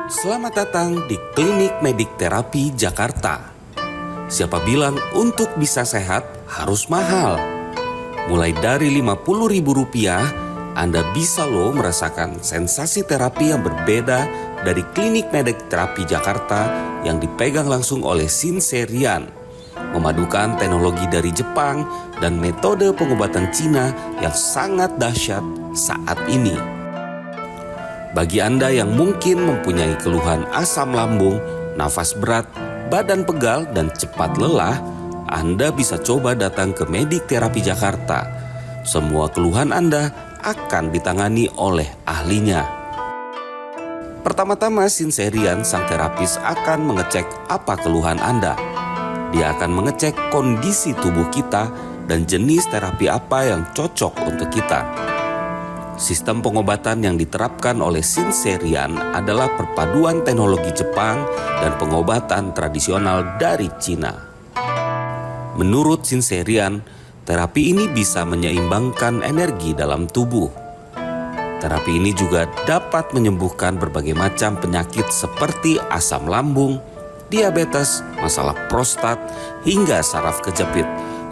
Selamat datang di Klinik Medik Terapi Jakarta. Siapa bilang untuk bisa sehat harus mahal? Mulai dari Rp50.000, Anda bisa loh merasakan sensasi terapi yang berbeda dari Klinik Medik Terapi Jakarta yang dipegang langsung oleh Sinserian. Memadukan teknologi dari Jepang dan metode pengobatan Cina yang sangat dahsyat saat ini. Bagi Anda yang mungkin mempunyai keluhan asam lambung, nafas berat, badan pegal, dan cepat lelah, Anda bisa coba datang ke Medik Terapi Jakarta. Semua keluhan Anda akan ditangani oleh ahlinya. Pertama-tama, Sinserian, sang terapis, akan mengecek apa keluhan Anda. Dia akan mengecek kondisi tubuh kita dan jenis terapi apa yang cocok untuk kita. Sistem pengobatan yang diterapkan oleh Sinserian adalah perpaduan teknologi Jepang dan pengobatan tradisional dari Cina. Menurut Sinserian, terapi ini bisa menyeimbangkan energi dalam tubuh. Terapi ini juga dapat menyembuhkan berbagai macam penyakit seperti asam lambung, diabetes, masalah prostat, hingga saraf kejepit,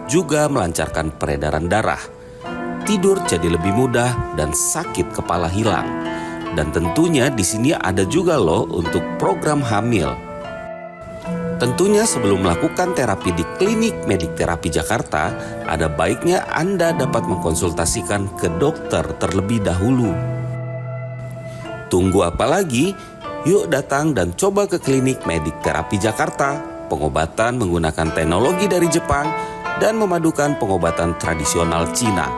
juga melancarkan peredaran darah. Tidur jadi lebih mudah dan sakit kepala hilang. Dan tentunya di sini ada juga loh untuk program hamil. Tentunya sebelum melakukan terapi di Klinik Medik Terapi Jakarta, ada baiknya Anda dapat mengkonsultasikan ke dokter terlebih dahulu. Tunggu apa lagi? Yuk datang dan coba ke Klinik Medik Terapi Jakarta. Pengobatan menggunakan teknologi dari Jepang dan memadukan pengobatan tradisional Cina.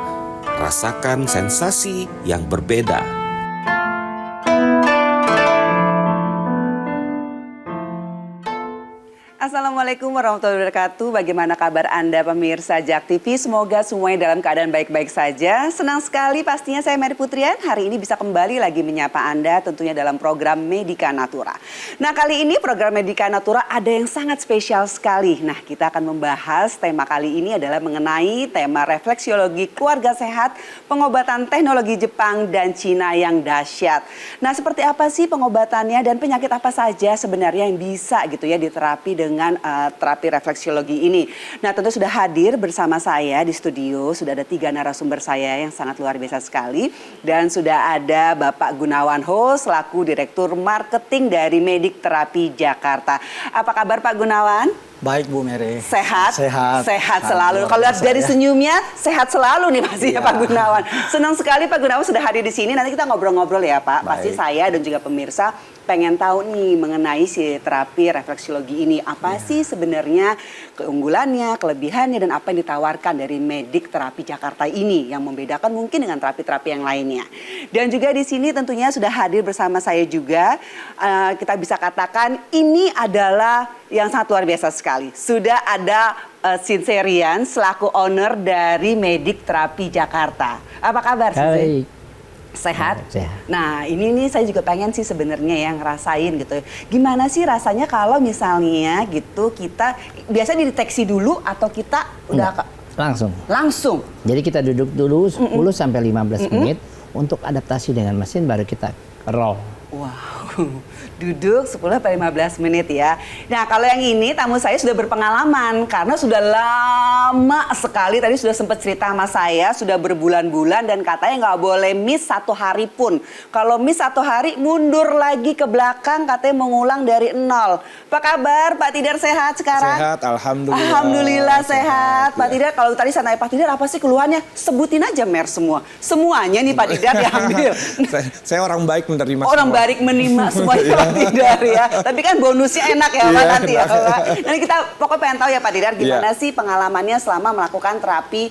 Rasakan sensasi yang berbeda. Assalamualaikum warahmatullahi wabarakatuh. Bagaimana kabar Anda pemirsa JAK TV? Semoga semuanya dalam keadaan baik-baik saja. Senang sekali pastinya saya Mary Putrian hari ini bisa kembali lagi menyapa Anda tentunya dalam program Medika Natura. Nah, kali ini program Medika Natura ada yang sangat spesial sekali. Nah, kita akan membahas tema kali ini adalah mengenai tema refleksiologi keluarga sehat, pengobatan teknologi Jepang dan Cina yang dahsyat. Nah, seperti apa sih pengobatannya dan penyakit apa saja sebenarnya yang bisa gitu ya diterapi dengan terapi refleksiologi ini. Nah, tentu sudah hadir bersama saya di studio, sudah ada 3 narasumber saya yang sangat luar biasa sekali. Dan sudah ada Bapak Gunawan Ho selaku Direktur Marketing dari Medik Terapi Jakarta. Apa kabar Pak Gunawan? Baik Bu Mary. Sehat? Sehat selalu. Kalau lihat dari saya. senyumnya, sehat selalu nih pastinya Pak Gunawan. Senang sekali Pak Gunawan sudah hadir di sini. Nanti kita ngobrol-ngobrol ya Pak. Baik. Pasti saya dan juga pemirsa pengen tahu nih mengenai si terapi refleksiologi ini. Apa sih sebenarnya keunggulannya, kelebihannya, dan apa yang ditawarkan dari Medik Terapi Jakarta ini yang membedakan mungkin dengan terapi-terapi yang lainnya. Dan juga di sini tentunya sudah hadir bersama saya juga. Kita bisa katakan ini adalah yang sangat luar biasa sekali. Sudah ada Sinserian selaku owner dari Medik Terapi Jakarta. Apa kabar Sinserian? Sehat? Sehat. Nah, ini nih saya juga pengen sih sebenarnya yang ngerasain gitu. Gimana sih rasanya kalau misalnya gitu kita biasa dideteksi dulu atau kita udah Langsung. Langsung. Jadi kita duduk dulu 10 sampai 15 menit untuk adaptasi dengan mesin baru kita roll. Wow, duduk 10-15 menit ya. Nah, kalau yang ini tamu saya sudah berpengalaman karena sudah lama sekali. Tadi sudah sempat cerita sama saya, sudah berbulan-bulan dan katanya nggak boleh miss 1 hari pun. Kalau miss 1 hari, mundur lagi ke belakang, katanya mengulang dari 0. Apa kabar Pak Tidar, sehat sekarang? Sehat, alhamdulillah. Alhamdulillah sehat. Pak Ya. Tidar, kalau tadi saya tanya Pak Tidar apa sih keluhannya? Sebutin aja Mer semua. Semuanya nih Pak Tidar diambil. Saya orang baik menerima Orang semua. baik menerima semuanya Pak Tidar ya. Tapi kan bonusnya enak ya Pak Iya, nanti ya enak. Pak. Nanti kita pokoknya pengen tahu ya Pak Tidar gimana sih pengalamannya selama melakukan terapi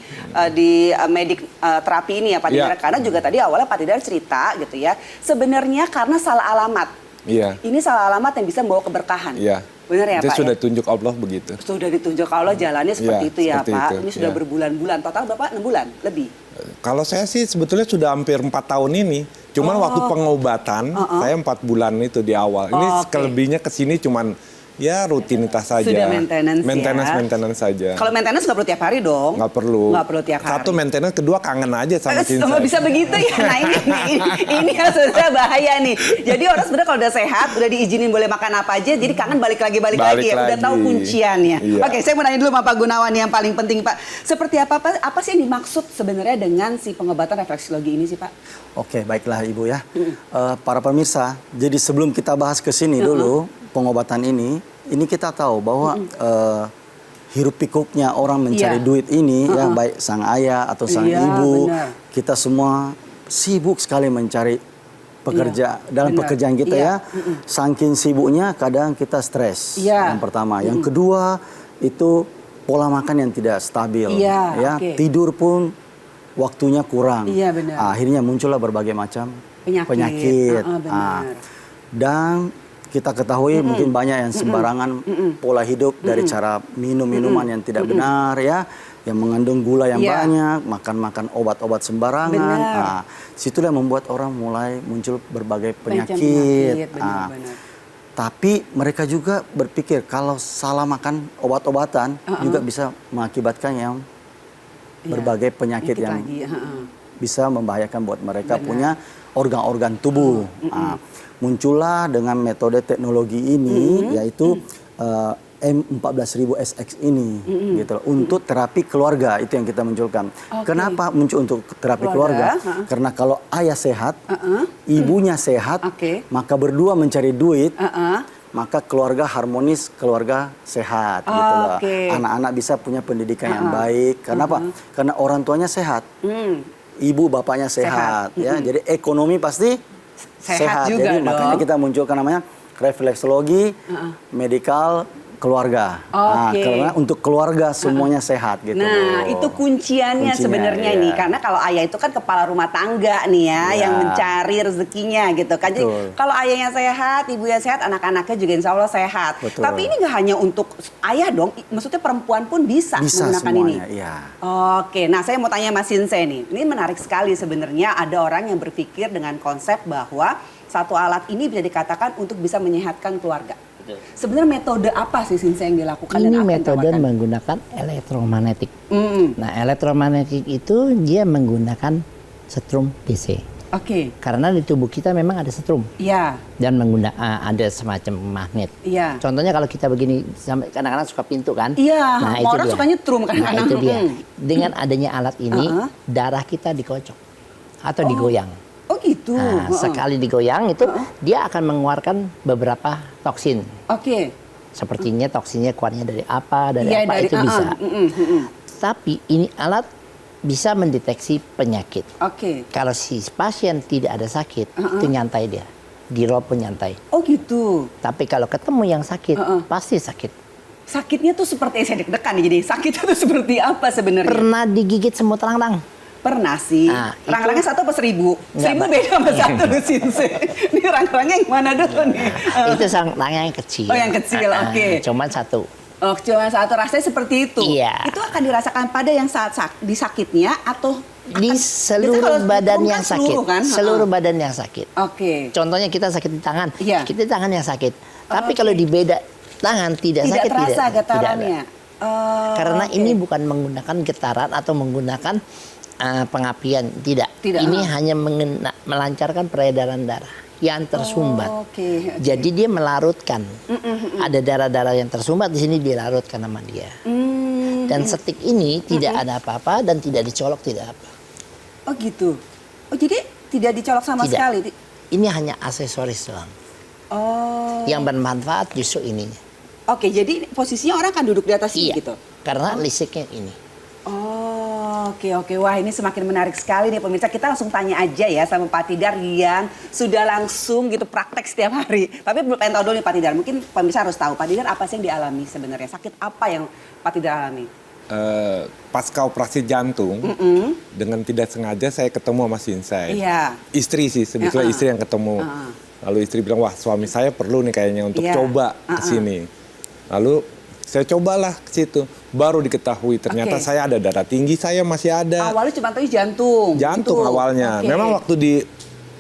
di Medik Terapi ini ya Pak Tidar. Iya. Karena juga tadi awalnya Pak Tidar cerita gitu ya. Sebenarnya karena salah alamat. Iya. Ini salah alamat yang bisa membawa keberkahan. Iya. Benar ya Itu Pak sudah ya? tunjuk Allah begitu. Sudah ditunjuk Allah jalannya seperti Iya, itu ya seperti Pak. itu, Ini sudah iya. berbulan-bulan. Total berapa? 6 bulan? Lebih? Kalau saya sih sebetulnya sudah hampir 4 tahun ini. Cuman waktu pengobatan saya 4 bulan itu di awal. Ini Oh, oke. kelebihnya kesini cuman ya rutinitas saja. Sudah maintenance ya. Maintenance saja. Kalau maintenance nggak perlu tiap hari dong? Nggak perlu. Nggak perlu tiap hari. Satu maintenance, kedua kangen aja sama Sama Sinsai. bisa begitu ya. Nah ini yang sebenarnya bahaya nih. Jadi orang sebenarnya kalau udah sehat, udah diizinin boleh makan apa aja, jadi kangen balik lagi Balik lagi ya. Udah lagi. tahu kunciannya. Iya. Oke, saya mau nanya dulu sama Pak Gunawan yang paling penting Pak. Seperti apa sih yang dimaksud sebenarnya dengan si pengobatan refleksiologi ini sih Pak? Oke, baiklah Ibu ya. Para pemirsa, jadi sebelum kita bahas ke sini dulu pengobatan ini kita tahu bahwa hiruk pikuknya orang mencari Iya. duit ini ya baik sang ayah atau sang Iya, ibu, benar. kita semua sibuk sekali mencari pekerja dalam benar. pekerjaan kita Iya. ya. Saking sibuknya kadang kita stres. Iya. Yang pertama, yang kedua itu pola makan yang tidak stabil Iya, ya. oke. Tidur pun waktunya kurang. Iya, benar. Akhirnya muncullah berbagai macam Penyakit. penyakit. Benar. Dan kita ketahui mungkin banyak yang sembarangan pola hidup dari cara minum minuman yang tidak benar ya, yang mengandung gula yang Iya. banyak, makan obat-obat sembarangan. Benar. Situlah yang membuat orang mulai muncul berbagai Macam penyakit. benar-benar. Tapi mereka juga berpikir kalau salah makan obat-obatan juga bisa mengakibatkan yang berbagai penyakit yang lagi. bisa membahayakan buat mereka Benar. punya organ-organ tubuh. Muncullah dengan metode teknologi ini yaitu M14000SX ini gitu loh, untuk terapi keluarga, itu yang kita munculkan. Oke. Kenapa muncul untuk terapi Keluarga, keluarga? Karena kalau ayah sehat, ibunya sehat, Oke. maka berdua mencari duit, Heeh. maka keluarga harmonis, keluarga sehat gitu loh. Oke. Anak-anak bisa punya pendidikan yang baik. Kenapa? Karena orang tuanya sehat. Ibu bapaknya sehat, ya. Jadi ekonomi pasti Sehat juga Jadi dong. makanya kita munculkan namanya refleksologi medikal keluarga. Oke. Karena untuk keluarga semuanya sehat gitu. Nah, itu kunciannya sebenarnya iya. nih. Karena kalau ayah itu kan kepala rumah tangga nih ya, Iya. yang mencari rezekinya gitu kan. Jadi Betul. kalau ayahnya sehat, ibunya sehat, anak-anaknya juga insya Allah sehat. Betul. Tapi ini nggak hanya untuk ayah dong, maksudnya perempuan pun bisa menggunakan ini. semuanya, iya. Oke, nah saya mau tanya Mas Sinsai nih. Ini menarik sekali sebenarnya, ada orang yang berpikir dengan konsep bahwa satu alat ini bisa dikatakan untuk bisa menyehatkan keluarga. Sebenarnya metode apa sih Sinsai yang dilakukan dan Ini apa yang metode ditawarkan? menggunakan elektromagnetik. Mm. Nah, elektromagnetik itu dia menggunakan setrum DC. Oke, Karena di tubuh kita memang ada setrum iya, dan ada semacam magnet. iya. Contohnya kalau kita begini, sampai kadang-kadang suka pintu kan? Iya, nah, mau orang suka nyetrum Nah, kadang-kadang. itu dia. Mm. Dengan adanya alat ini, Uh-uh. darah kita dikocok atau digoyang. Oh gitu. Nah, sekali digoyang itu dia akan mengeluarkan beberapa toksin. Oke. Sepertinya toksinnya keluarnya dari apa, dari Iya, apa itu bisa. Mm. Tapi ini alat bisa mendeteksi penyakit. Oke. Kalau si pasien tidak ada sakit, itu nyantai dia. Di rob pun nyantai. Oh gitu. Tapi kalau ketemu yang sakit, pasti sakit. Sakitnya tuh seperti saya deg-degan nih jadi. Sakitnya tuh seperti apa sebenarnya? Pernah digigit semut rang-rang? Pernah sih. Nah, itu- Rang-rangnya satu apa 1000? Nggak, 1000 Mbak. beda sama satu lu Sinsai. Ini rang-rangnya yang mana dulu nih? Itu rangnya yang kecil. Oh, yang kecil, oke. Cuman satu. Oh, cuma satu rasanya seperti itu. Iya. Itu akan dirasakan pada yang saat di sakitnya atau Di akan- seluruh biasanya kalau badan setrum yang kan sakit. seluruh kan? Seluruh badan yang sakit. Oke. Contohnya kita sakit di tangan. Iya. Kita di tangan yang sakit. Tapi Oke. kalau di beda tangan tidak sakit. Tidak terasa tidak ada. getarannya. Oh, Karena oke. ini bukan menggunakan getaran atau menggunakan pengapian. Tidak. Tidak, Ini hanya melancarkan peredaran darah yang tersumbat. Oke. Jadi dia melarutkan. Ada darah-darah yang tersumbat di sini dilarutkan sama dia. Dan setik ini tidak ada apa-apa dan tidak dicolok, tidak apa. Oh gitu. Oh jadi tidak dicolok sama Tidak. sekali. Ini hanya aksesoris doang. Oh. Yang bermanfaat justru ininya. Oke, jadi posisinya orang kan duduk di atas ini Iya. gitu. Karena listriknya ini. Oh, oke. Wah, ini semakin menarik sekali nih pemirsa. Kita langsung tanya aja ya sama Pak Tidar yang sudah langsung gitu praktek setiap hari. Tapi pengen tahu dulu nih Pak Tidar. Mungkin pemirsa harus tahu Pak Tidar apa sih yang dialami sebenarnya? Sakit apa yang Pak Tidar alami? Pasca operasi jantung, dengan tidak sengaja saya ketemu sama Sinsai. Iya. Istri sih, sebetulnya istri yang ketemu. Lalu istri bilang, wah suami saya perlu nih kayaknya untuk Iya. coba ke sini. Lalu saya cobalah ke situ. Baru diketahui ternyata Oke. saya ada darah tinggi, saya masih ada. Awalnya cuma tahu jantung. Jantung gitu. awalnya. Oke. Memang waktu di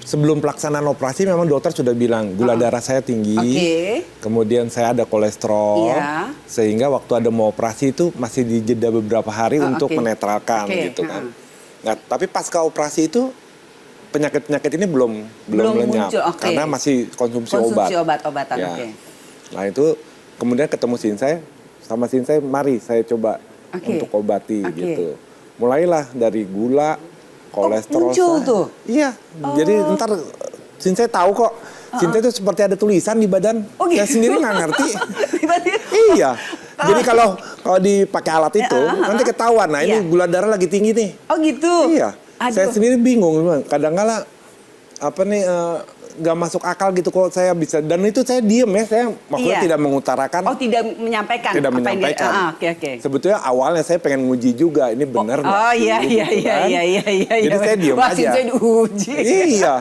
sebelum pelaksanaan operasi memang dokter sudah bilang gula darah saya tinggi, kemudian saya ada kolesterol, sehingga waktu ada mau operasi itu masih dijeda beberapa hari untuk menetralkan gitu kan. Nah, tapi pasca operasi itu penyakit-penyakit ini belum lenyap karena masih konsumsi obat-obatan. Ya. Nah itu kemudian ketemu Sinsai, sama Sinsai mari saya coba untuk obati gitu. Mulailah dari gula, kolesterol muncul tuh? Iya, jadi ntar Sinsai tahu kok. Sinsai itu seperti ada tulisan di badan. Saya sendiri nggak ngerti. Iya. Jadi kalau dipakai alat itu nanti ketahuan. Nah ini gula darah lagi tinggi nih. Oh gitu? Iya. Saya sendiri bingung. Kadang-kala nggak masuk akal gitu kok saya bisa. Dan itu saya diem ya. Saya maksudnya tidak mengutarakan. Oh tidak menyampaikan? Tidak menyampaikan. Oke. Sebetulnya awalnya saya pengen nguji juga. Ini benar nggak? Oh iya. Jadi saya diem aja. Saya diuji. Iya.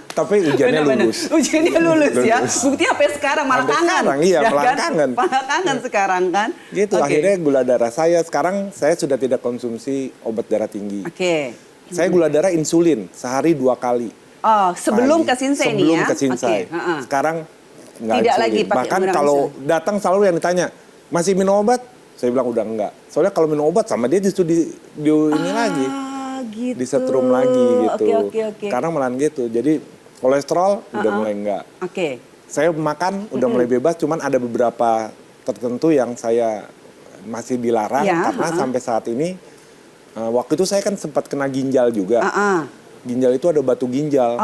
Tapi ujiannya lulus. Ujiannya lulus ya. Bukti sampai sekarang malah kangen. Sekarang iya, malah kangen. Malah kangen sekarang kan. Gitu, akhirnya gula darah saya sekarang saya sudah tidak konsumsi obat darah tinggi. Saya gula darah insulin sehari 2 kali. Oh, sebelum ke Sinsai nih ya? Sebelum ke Sinsai. Sekarang nggak tidak insulin. lagi pakai. Bahkan kalau datang selalu yang ditanya, masih minum obat? Saya bilang udah enggak. Soalnya kalau minum obat sama dia justru di ini lagi. Gitu. Disetrum lagi gitu. Oke. Karena malah gitu. Jadi kolesterol udah mulai enggak. Saya makan udah mulai bebas, cuman ada beberapa tertentu yang saya masih dilarang karena sampai saat ini waktu itu saya kan sempat kena ginjal juga. Ginjal itu ada batu ginjal.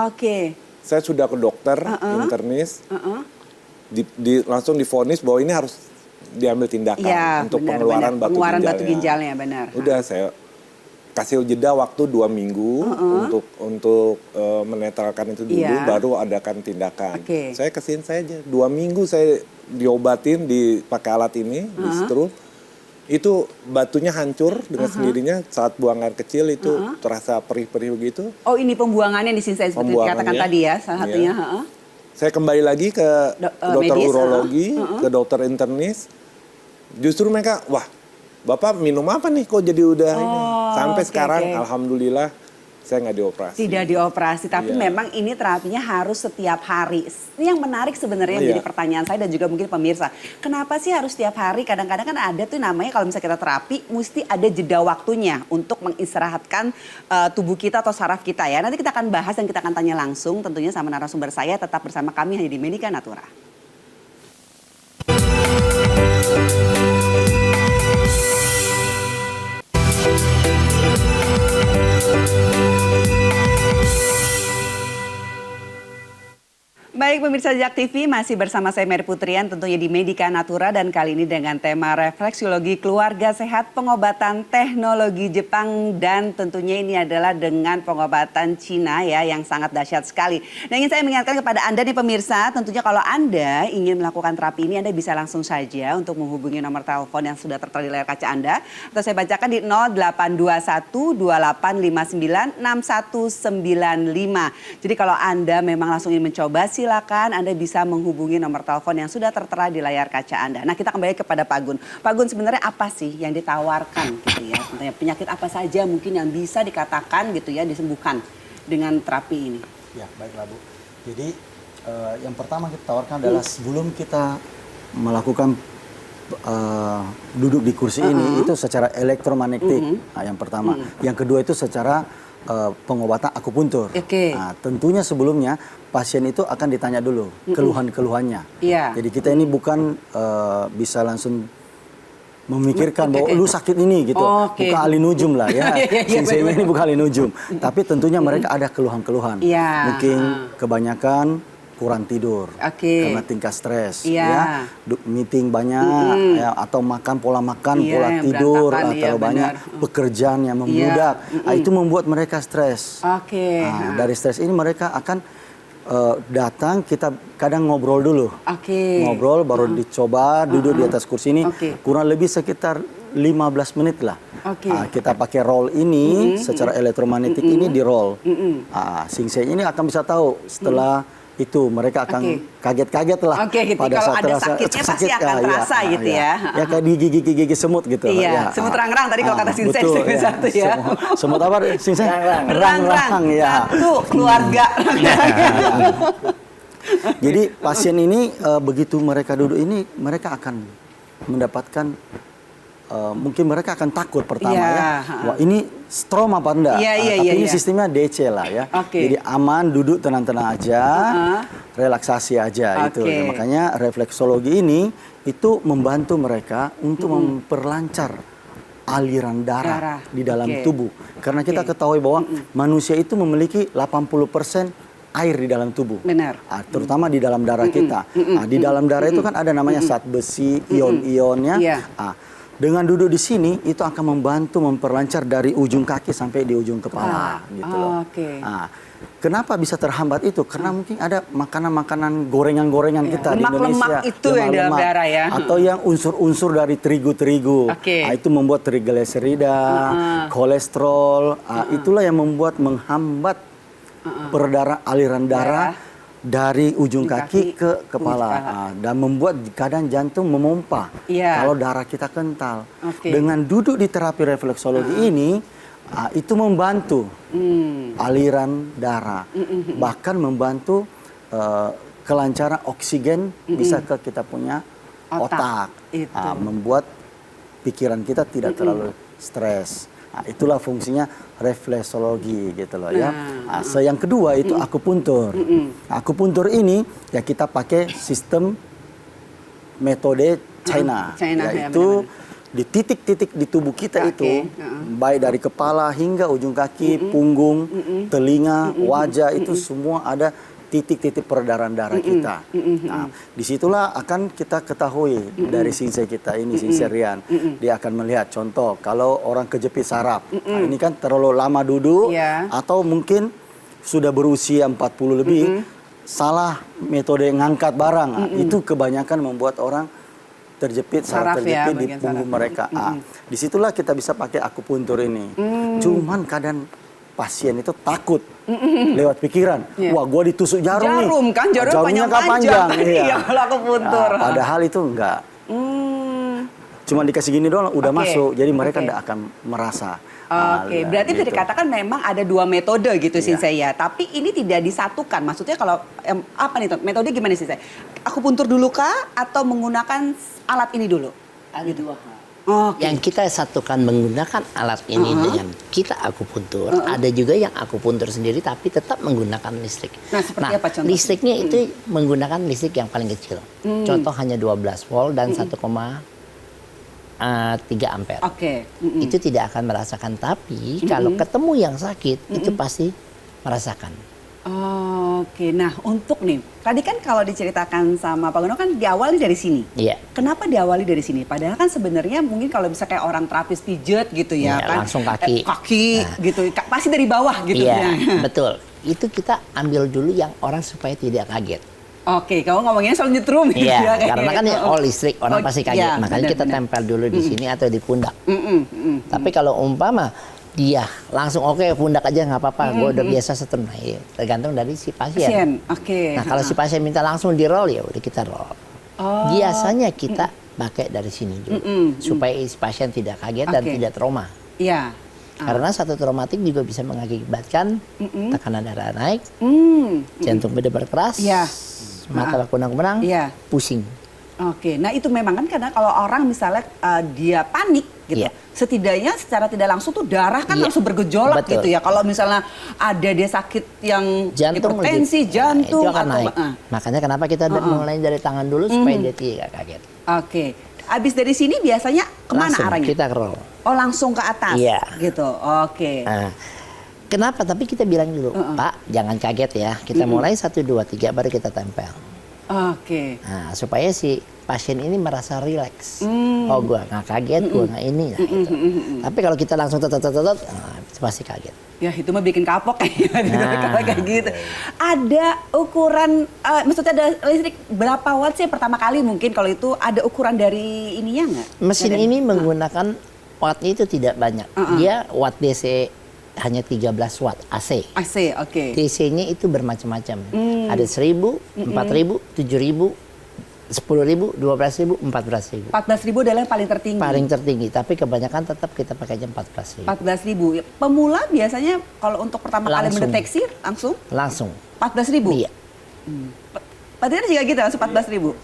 Saya sudah ke dokter internis, langsung divonis bahwa ini harus diambil tindakan untuk pengeluaran batu ginjalnya. Udah saya kasih jeda waktu 2 minggu untuk menetralkan itu dulu, baru adakan tindakan. Saya kesini saja 2 minggu saya diobatin dipakai alat ini, di stroke. Itu batunya hancur dengan sendirinya saat buang air kecil itu terasa perih-perih begitu. Oh ini pembuangannya di Sinsai seperti dikatakan tadi ya salah satunya. Saya kembali lagi ke dokter urologi, ke dokter internis. Justru mereka, wah Bapak minum apa nih kok jadi udah ini. Sampai sekarang alhamdulillah saya nggak dioperasi. Tidak dioperasi, tapi memang ini terapinya harus setiap hari. Ini yang menarik sebenarnya jadi pertanyaan saya dan juga mungkin pemirsa. Kenapa sih harus setiap hari? Kadang-kadang kan ada tuh namanya kalau misalnya kita terapi, mesti ada jeda waktunya untuk mengistirahatkan tubuh kita atau saraf kita ya. Nanti kita akan bahas dan kita akan tanya langsung tentunya sama narasumber saya. Tetap bersama kami hanya di Medika Natura. Baik pemirsa Jak TV, masih bersama saya Mary Putrian tentunya di Medika Natura dan kali ini dengan tema refleksiologi keluarga sehat pengobatan teknologi Jepang dan tentunya ini adalah dengan pengobatan Cina ya yang sangat dahsyat sekali. Nah ingin saya mengingatkan kepada Anda nih pemirsa, tentunya kalau Anda ingin melakukan terapi ini Anda bisa langsung saja untuk menghubungi nomor telepon yang sudah tertera di layar kaca Anda. Atau saya bacakan di 0821 2859 6195. Jadi kalau Anda memang langsung ingin mencoba silakan Anda bisa menghubungi nomor telepon yang sudah tertera di layar kaca Anda. Nah kita kembali kepada Pak Gun. Pak Gun sebenarnya apa sih yang ditawarkan gitu ya? Tentunya penyakit apa saja mungkin yang bisa dikatakan gitu ya disembuhkan dengan terapi ini? Ya baiklah Bu. Jadi yang pertama kita tawarkan adalah sebelum kita melakukan duduk di kursi ini itu secara elektromagnetik yang pertama. Yang kedua itu secara pengobatan akupuntur. Nah, tentunya sebelumnya pasien itu akan ditanya dulu keluhan-keluhannya. Jadi kita ini bukan bisa langsung memikirkan bahwa lu sakit ini gitu. Bukan ahli nujum lah ya. Sinsainya ini bukan ahli nujum. Tapi tentunya mereka ada keluhan-keluhan. Mungkin kebanyakan kurang tidur karena tingkat stres ya, meeting banyak ya, atau makan pola pola tidur atau banyak pekerjaan yang membludak, itu membuat mereka stres. Nah, dari stres ini mereka akan datang, kita kadang ngobrol dulu, ngobrol baru dicoba duduk di atas kursi ini kurang lebih sekitar 15 menit lah. Nah, kita pakai roll ini secara elektromagnetik ini di roll. Sinsai ini akan bisa tahu setelah itu mereka akan kaget-kaget lah. Gitu. Pada kalau saat ada sakitnya pasti akan terasa gitu ya. Ya kayak digigit semut gitu. Iya, ya. semut rang-rang tadi kalau kata Sinsei betul, satu ya. Semut apa Sinsei? Rang-rang ya. Satu keluarga. Jadi pasien ini begitu mereka duduk ini mereka akan mendapatkan mungkin mereka akan takut pertama ya. Wah ini strom apa enggak? Tapi ini sistemnya DC lah ya. Jadi aman, duduk tenang-tenang aja, relaksasi aja gitu. Nah, makanya refleksologi ini itu membantu mereka untuk memperlancar aliran darah di dalam tubuh. Karena kita ketahui bahwa manusia itu memiliki 80% air di dalam tubuh. Benar. Terutama di dalam darah kita. Di dalam darah itu kan ada namanya zat besi, ion-ionnya. Dengan duduk di sini itu akan membantu memperlancar dari ujung kaki sampai di ujung kepala gitu loh. Kenapa bisa terhambat itu? Karena mungkin ada makanan-makanan gorengan-gorengan kita di Indonesia. Lemak itu yang dalam darah ya. Atau yang unsur-unsur dari terigu-terigu. Itu membuat trigliserida, kolesterol. Itulah yang membuat menghambat aliran darah dari ujung kaki ke kepala dan membuat kadang jantung memompa kalau darah kita kental. Dengan duduk di terapi refleksologi ini itu membantu aliran darah, bahkan membantu kelancaran oksigen bisa ke kita punya otak, membuat pikiran kita tidak terlalu stres. Itulah fungsinya refleksologi gitu loh ya. Yang kedua itu akupuntur. Akupuntur ini ya kita pakai sistem metode China, yaitu di titik-titik di tubuh kita itu baik dari kepala hingga ujung kaki, punggung, telinga, wajah itu semua ada titik-titik peredaran darah kita. Nah, disitulah akan kita ketahui dari Sinsei kita ini, Sinsei Rian. Dia akan melihat contoh kalau orang kejepit saraf. Nah, ini kan terlalu lama duduk atau mungkin sudah berusia 40 lebih, salah metode ngangkat barang. Nah, itu kebanyakan membuat orang terjepit, saraf terjepit di punggung mereka. Disitulah kita bisa pakai akupuntur ini. Cuman kadang pasien itu takut lewat pikiran. Wah, gue ditusuk jarum nih. Jarumnya panjang. Iya, kalau akupuntur. Padahal itu enggak. Cuma dikasih gini doang udah masuk. Jadi mereka enggak akan merasa. Berarti bisa dikatakan memang ada dua metode gitu Sinsei ya. Tapi ini tidak disatukan. Maksudnya kalau apa nih metode gimana Sinsei? Akupuntur dulu kah atau menggunakan alat ini dulu? Ada dua hal. Yang kita satukan menggunakan alat ini dengan kita akupuntur. Ada juga yang akupuntur sendiri tapi tetap menggunakan listrik. Nah, seperti apa contohnya? Listriknya itu menggunakan listrik yang paling kecil. Contoh hanya 12 volt dan 1,3 ampere. Itu tidak akan merasakan. Tapi kalau ketemu yang sakit itu pasti merasakan. Nah untuk nih, tadi kan kalau diceritakan sama Pak Gono kan diawali dari sini. Kenapa diawali dari sini? Padahal kan sebenarnya mungkin kalau bisa kayak orang terapis pijet gitu ya kan. Langsung kaki. Gitu, pasti dari bawah gitu ya. Betul. Itu kita ambil dulu yang orang supaya tidak kaget. Kamu ngomongnya soal nyetrum gitu ya. Karena kan listrik orang pasti kaget. Makanya kita tempel dulu di sini atau di pundak. Tapi kalau umpama dia langsung pundak aja nggak apa-apa, gue udah biasa setrum. Tergantung dari si pasien. Nah kalau si pasien minta langsung di roll ya udah kita roll. Biasanya kita pakai dari sini dulu supaya si pasien tidak kaget dan tidak trauma. Karena satu traumatik juga bisa mengakibatkan tekanan darah naik, jantung berdebar keras, mata berkunang-kunang, pusing. Nah itu memang kan karena kalau orang misalnya dia panik gitu, setidaknya secara tidak langsung tuh darah kan langsung bergejolak gitu ya. Kalau misalnya ada dia sakit yang hipertensi, jantung itu akan naik. Makanya kenapa kita mulai dari tangan dulu supaya dia tidak kaget. Abis dari sini biasanya kemana langsung arahnya? Kita roll. Langsung ke atas gitu. Kenapa? Tapi kita bilang dulu, Pak jangan kaget ya. Kita mulai 1, 2, 3 baru kita tempel. Nah, supaya si pasien ini merasa rileks. Oh, gua nggak kaget, gua nggak ini. Nah, gitu. Tapi kalau kita langsung itu pasti kaget. Ya itu mah bikin kapok kalau kayak gitu. Ada ukuran, maksudnya ada listrik berapa watt sih pertama kali mungkin kalau itu ada ukuran dari ininya nggak? Mesin ini menggunakan wattnya itu tidak banyak. Dia watt DC hanya 13 watt AC. AC, oke. DC-nya itu bermacam-macam. Ada 1000, 4000, 7000, 10.000, 12.000, 14.000. 14.000 adalah yang paling tertinggi. Paling tertinggi, tapi kebanyakan tetap kita pakainya 14.000. 14.000. Pemula biasanya kalau untuk pertama kali mendeteksi langsung? Langsung. 14.000? Iya. Pak Trian juga gitu, langsung 14.000?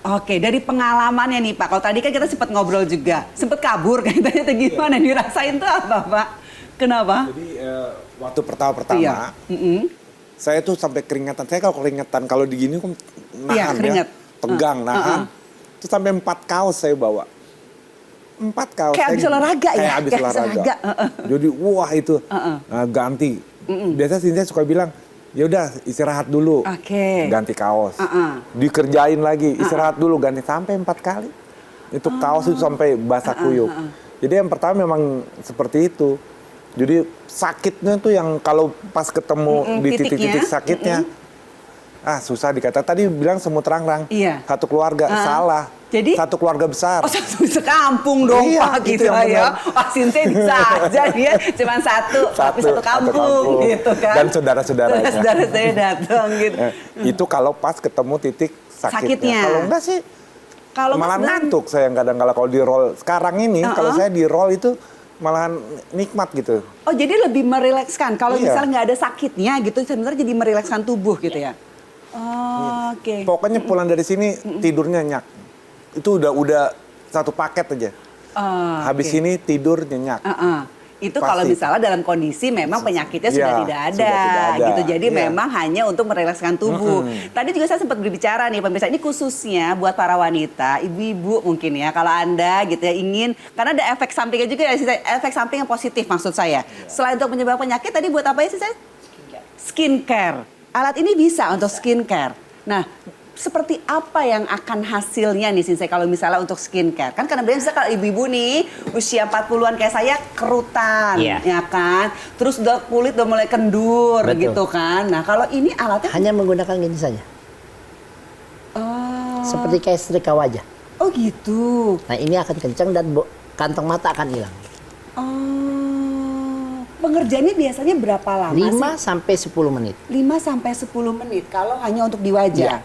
Oke, dari pengalamannya nih Pak, kalau tadi kan kita sempat ngobrol juga, sempat kabur kayaknya atau gimana, dirasain tuh apa Pak? Kenapa? Jadi waktu pertama-pertama, Iya. saya tuh sampai keringetan. Saya kalau keringetan, kalau digini kok nahan keringet. tegang, nahan. Terus sampai 4 kaos saya bawa. 4 kaos. Kayak habis olahraga ya? Kayak habis Kayak olahraga. Jadi wah itu ganti. Biasanya Cynthia suka bilang, ya udah istirahat dulu, ganti kaos. Dikerjain lagi, istirahat dulu, ganti sampai 4 kali. Itu kaos itu sampai basah kuyup. Jadi yang pertama memang seperti itu. Jadi sakitnya tuh yang kalau pas ketemu di titik-titik sakitnya, susah dikata. Tadi bilang semut rangrang, satu keluarga, salah. Jadi? Satu keluarga besar. Oh, sekampung dong Iya, Pak itu gitu yang ya. benar. Wah Sinta bisa aja dia cuma tapi satu kampung gitu kan. Dan saudara-saudaranya. Saudara-saudaranya datang gitu. Itu kalau pas ketemu titik sakitnya. Kalau enggak sih malah Mas ngantuk saya kadang-kadang kalau di roll. Sekarang ini kalau saya di roll itu malahan nikmat gitu. Oh jadi lebih merilekskan. Kalau Iya. misalnya nggak ada sakitnya gitu sebenarnya jadi merilekskan tubuh gitu ya. Oh, oke. Pokoknya pulang dari sini tidurnya nyenyak. Itu udah satu paket aja. Habis ini tidur nyenyak. Itu Pasti. kalau misalnya dalam kondisi memang penyakitnya sudah Iya, tidak ada, sudah tidak ada. gitu. Jadi Iya. memang hanya untuk merilekskan tubuh. Tadi juga saya sempat berbicara nih pemirsa, ini khususnya buat para wanita, ibu-ibu mungkin ya, kalau Anda gitu ya ingin, karena ada efek sampingnya juga ya, efek samping yang positif maksud saya. Selain untuk menyebabkan penyakit, tadi buat apa ya sih saya? Skincare. Alat ini bisa untuk skincare. Nah, seperti apa yang akan hasilnya nih Sinsay kalau misalnya untuk skincare? Kan kadang-kadang misalnya kalau ibu-ibu nih usia 40-an kayak saya kerutan, ya kan? Terus kulit udah mulai kendur. Betul. Gitu kan. Nah, kalau ini alatnya Hanya menggunakan gini saja. Seperti kayak setrika wajah. Oh gitu. Nah ini akan kencang dan kantong mata akan hilang. Pengerjaannya biasanya berapa lama 5 sih? sampai 10 menit. 5 sampai 10 menit kalau hanya untuk di wajah. Iya.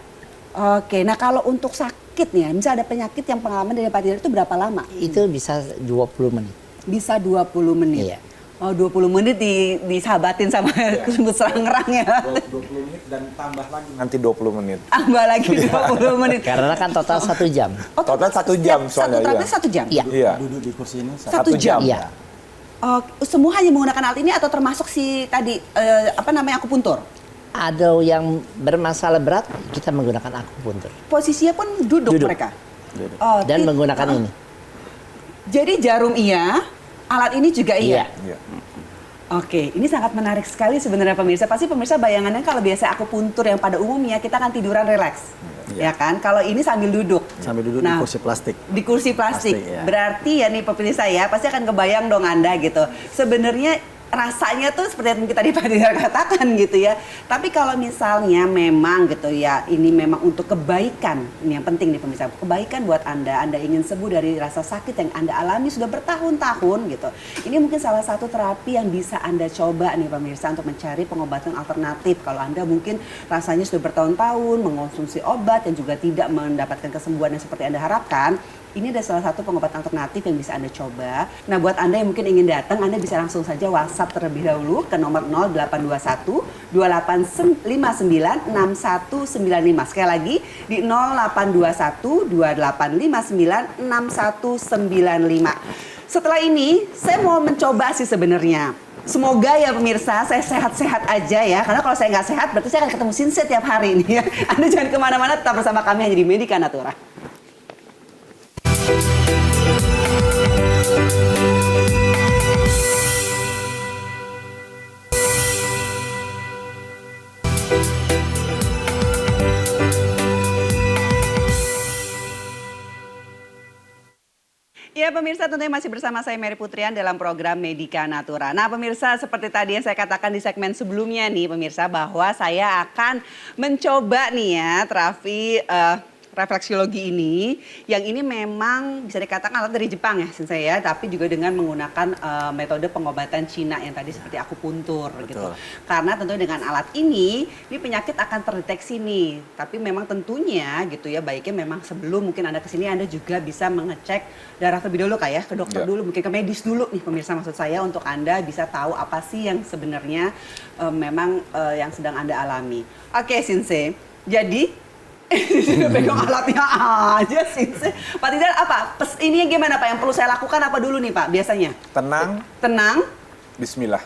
Oke, nah kalau untuk sakit nih, misalnya ada penyakit yang pengalaman dari Pak Trian itu berapa lama? Itu bisa 20 menit. Bisa 20 menit. Iya. Oh 20 menit disahabatin sama semut serang-serang ya. 20 menit dan tambah lagi nanti 20 menit. Tambah lagi 20 menit. Karena kan total 1 jam. Oh, Total 1 jam soalnya, Satu terapi iya. 1 jam? Iya. Iya. Duduk di kursi ini 1 jam? Iya. Oh, semua hanya menggunakan alat ini atau termasuk si tadi akupuntur? Ada yang bermasalah berat, kita menggunakan akupuntur. Posisinya pun duduk. mereka? Duduk. Oh, Dan menggunakan ini. Jadi jarum iya, alat ini juga iya? Iya. Oke, ini sangat menarik sekali sebenarnya pemirsa. Pasti pemirsa bayangannya kalau biasa akupuntur yang pada umumnya kita akan tiduran rileks. Ya kan? Kalau ini sambil duduk. Sambil duduk di kursi plastik. Di kursi plastik. Plastik, ya. Berarti ya nih pemirsa ya, pasti akan kebayang dong Anda gitu. Sebenarnya rasanya tuh seperti yang tadi Pak Dira katakan gitu ya. Tapi kalau misalnya memang gitu ya, ini memang untuk kebaikan. Ini yang penting nih pemirsa, kebaikan buat Anda. Anda ingin sembuh dari rasa sakit yang Anda alami sudah bertahun-tahun gitu. Ini mungkin salah satu terapi yang bisa Anda coba nih pemirsa untuk mencari pengobatan alternatif. Kalau Anda mungkin rasanya sudah bertahun-tahun mengonsumsi obat dan juga tidak mendapatkan kesembuhan yang seperti Anda harapkan, ini ada salah satu pengobatan alternatif yang bisa Anda coba. Nah, buat Anda yang mungkin ingin datang, Anda bisa langsung saja WhatsApp terlebih dahulu ke nomor 0821 2859 6195. Sekali lagi di 0821 2859 6195. Setelah ini, saya mau mencoba sih sebenarnya. Semoga ya pemirsa, saya sehat-sehat aja ya. Karena kalau saya nggak sehat, berarti saya akan ketemu Sinsay tiap hari nih ya. Anda jangan kemana-mana, tetap bersama kami hanya di Medika Natura. Ya pemirsa, tentunya masih bersama saya Mary Putrian dalam program Medika Natura. Nah pemirsa, seperti tadi yang saya katakan di segmen sebelumnya nih pemirsa, bahwa saya akan mencoba nih ya terapi refleksiologi ini, yang ini memang bisa dikatakan alat dari Jepang ya Sensei ya, tapi juga dengan menggunakan metode pengobatan Cina yang tadi seperti akupuntur gitu. Karena tentunya dengan alat ini penyakit akan terdeteksi nih. Tapi memang tentunya gitu ya, baiknya memang sebelum mungkin Anda kesini Anda juga bisa mengecek darah terlebih dulu kayak ke dokter dulu, mungkin ke medis dulu nih pemirsa, maksud saya untuk Anda bisa tahu apa sih yang sebenarnya memang yang sedang Anda alami. Oke Sensei, jadi pegang alatnya aja sih. Pak Tidar apa? Ini gimana Pak? Yang perlu saya lakukan apa dulu nih Pak biasanya? Tenang. Bismillah.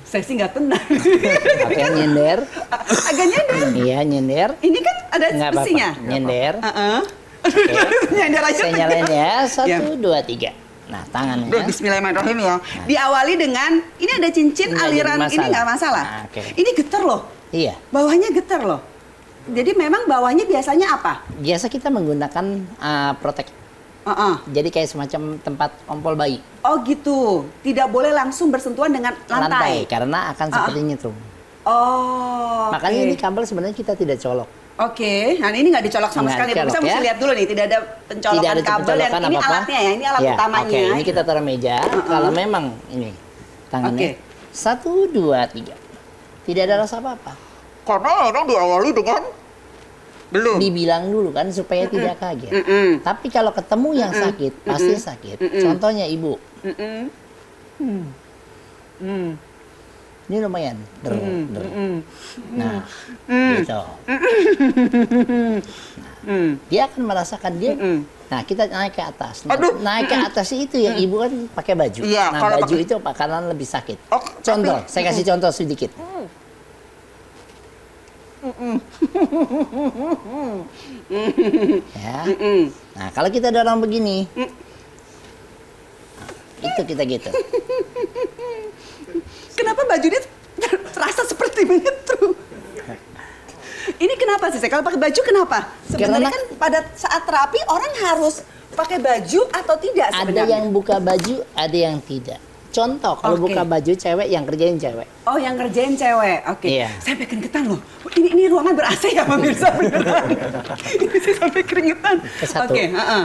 Saya sih nggak tenang. Oke, nyender. Agak nyender. Iya, nyender. Ini kan ada besinya. Nyender. Oke. Nyender aja. Saya nyalain ya. 1, 2, 3. Nah, tangannya. Bismillahirrahmanirrahim ya. Diawali dengan, ini ada cincin aliran ini nggak masalah. Ini getar loh. Iya. Bawahnya getar loh. Jadi memang bawahnya biasanya apa? Biasa kita menggunakan protek. Jadi kayak semacam tempat ompol bayi. Oh gitu. Tidak boleh langsung bersentuhan dengan lantai. Karena akan seperti nyetrum. Oh. Makanya ini kabel sebenarnya kita tidak colok. Oke. Nah ini nggak dicolok sama sekali. Bisa mesti lihat dulu nih. Tidak ada pencolokan kabel. Yang ini alatnya ya. Ini alat utamanya. Oke. Ini kita taruh meja. Kalau memang ini tangannya. 1, 2, 3. Tidak ada rasa apa-apa. Karena orang diawali dengan belum. Dibilang dulu kan supaya tidak kaget. Tapi kalau ketemu yang sakit, pasti sakit. Contohnya ibu. Ini lumayan. Nah, gitu. Dia akan merasakan dia. Nah, kita naik ke atas. Nah, naik ke atas itu yang ibu kan pakai baju. Iya, nah, baju itu bakalan lebih sakit. Contoh, saya kasih contoh sedikit. Ya. Nah, kalau kita dorong begini, itu kita gitu. Kenapa bajunya terasa seperti begitu? Ini kenapa sih? Kalau pakai baju kenapa? Sebenarnya kan pada saat terapi orang harus pakai baju atau tidak sebenarnya? Ada yang buka baju, ada yang tidak. Contoh, kalau buka baju cewek, yang kerjain cewek. Oh, yang kerjain cewek. Oke. Iya. Saya sampai keringetan loh. Ini ruangan ber-AC ya, pemirsa beneran. Ini saya sampai keringetan. Satu.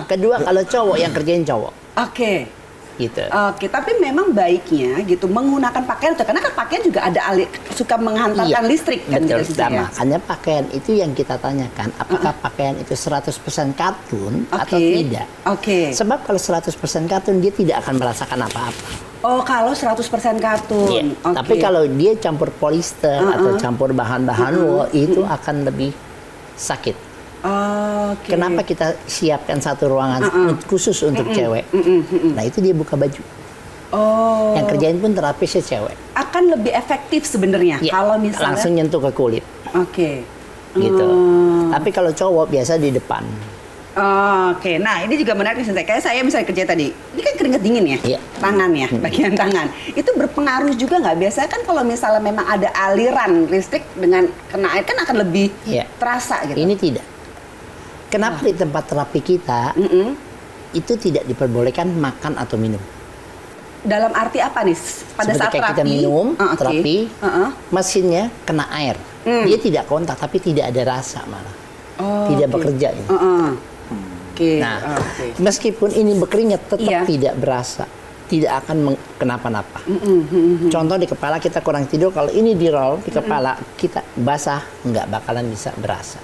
Kedua, kalau cowok, yang kerjain cowok. Oke. Gitu. Oke, tapi memang baiknya gitu menggunakan pakaian itu karena kan pakaian juga ada suka menghantarkan listrik kan. Betul. Makanya pakaian itu yang kita tanyakan, apakah pakaian itu 100% katun atau tidak. Oke. Sebab kalau 100% katun dia tidak akan merasakan apa-apa. Oh, kalau 100% katun. Iya. Tapi kalau dia campur polister atau campur bahan-bahan wool itu akan lebih sakit. Kenapa kita siapkan satu ruangan khusus untuk cewek? Nah, itu dia buka baju. Yang kerjain pun terapisnya cewek. Akan lebih efektif sebenarnya kalau misalnya langsung nyentuh ke kulit. Oke. Gitu. Tapi kalau cowok biasa di depan. Oke, nah ini juga menarik nih, kayak saya misalnya kerja tadi, ini kan keringat dingin ya, tangan ya, bagian tangan. Itu berpengaruh juga nggak? Biasanya kan kalau misalnya memang ada aliran listrik dengan kena air kan akan lebih terasa gitu. Ini tidak. Kenapa di tempat terapi kita itu tidak diperbolehkan makan atau minum? Dalam arti apa nih? Pada saat terapi kita minum, terapi, mesinnya kena air. Dia tidak kontak, tapi tidak ada rasa malah. Tidak bekerja. Nah, meskipun ini berkeringat, tetap tidak berasa. Tidak akan kenapa-napa. Contoh di kepala kita kurang tidur, kalau ini di roll di kepala kita basah, nggak bakalan bisa berasa.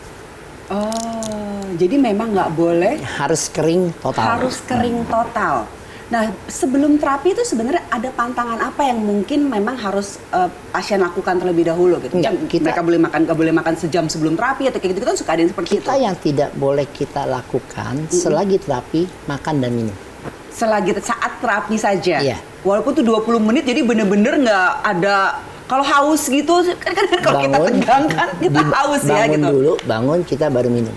Jadi memang nggak boleh. Harus kering total. Harus kering total. Nah, sebelum terapi itu sebenarnya ada pantangan apa yang mungkin memang harus pasien lakukan terlebih dahulu gitu? Mereka boleh makan sejam sebelum terapi atau kayak gitu kan suka ada yang seperti itu. Kita yang tidak boleh kita lakukan selagi terapi makan dan minum. Selagi saat terapi saja. Iya. Walaupun tuh 20 menit jadi bener-bener nggak ada. Kalau haus gitu kan kalau kita tegang kan kita haus ya gitu. Bangun dulu, bangun kita baru minum.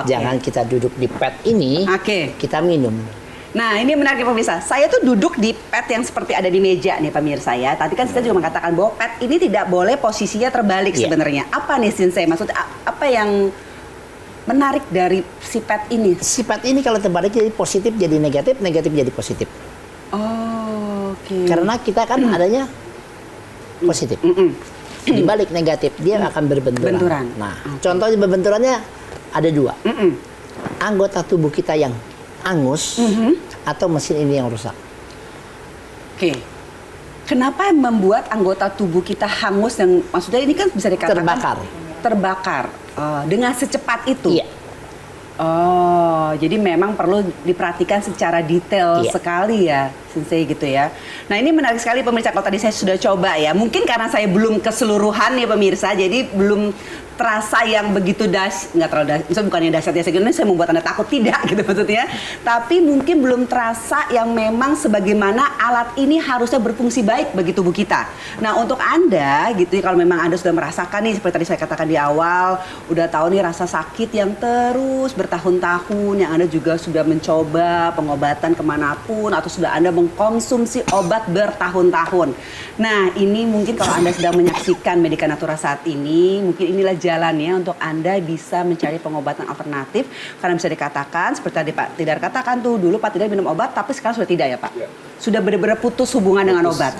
Jangan kita duduk di pad ini, kita minum. Nah, ini menarik pemirsa. Saya tuh duduk di pad yang seperti ada di meja nih pemirsa ya. Tadi kan saya juga mengatakan bahwa pad ini tidak boleh posisinya terbalik sebenarnya. Apa nih Sensei? Maksudnya apa yang menarik dari si pad ini? Si pad ini kalau terbalik jadi positif jadi negatif, negatif jadi positif. Karena kita kan adanya positif. Di balik negatif dia akan berbenturan. Nah, contohnya berbenturannya ada dua. Anggota tubuh kita yang angus atau mesin ini yang rusak. Oke. Kenapa membuat anggota tubuh kita hangus yang maksudnya ini kan bisa dikatakan terbakar dengan secepat itu? Iya. Oh, jadi memang perlu diperhatikan secara detail sekali ya, Sensei gitu ya. Nah ini menarik sekali pemirsa, kalau tadi saya sudah coba ya. Mungkin karena saya belum keseluruhan nih pemirsa, jadi belum terasa yang begitu nggak terlalu misalnya bukannya dahsyat ya, saya membuat Anda takut, tidak gitu maksudnya. Tapi mungkin belum terasa yang memang sebagaimana alat ini harusnya berfungsi baik bagi tubuh kita. Nah untuk Anda gitu ya, kalau memang Anda sudah merasakan nih seperti tadi saya katakan di awal, udah tahu nih rasa sakit yang terus bertahun-tahun, yang Anda juga sudah mencoba pengobatan kemanapun atau sudah Anda mengkonsumsi obat bertahun-tahun. Nah ini mungkin kalau Anda sedang menyaksikan Medika Natura saat ini, mungkin inilah jalannya untuk Anda bisa mencari pengobatan alternatif, karena bisa dikatakan seperti tadi Pak Tidar katakan tuh, dulu Pak Tidar minum obat tapi sekarang sudah tidak ya Pak? Ya. Sudah benar-benar putus hubungan dengan obat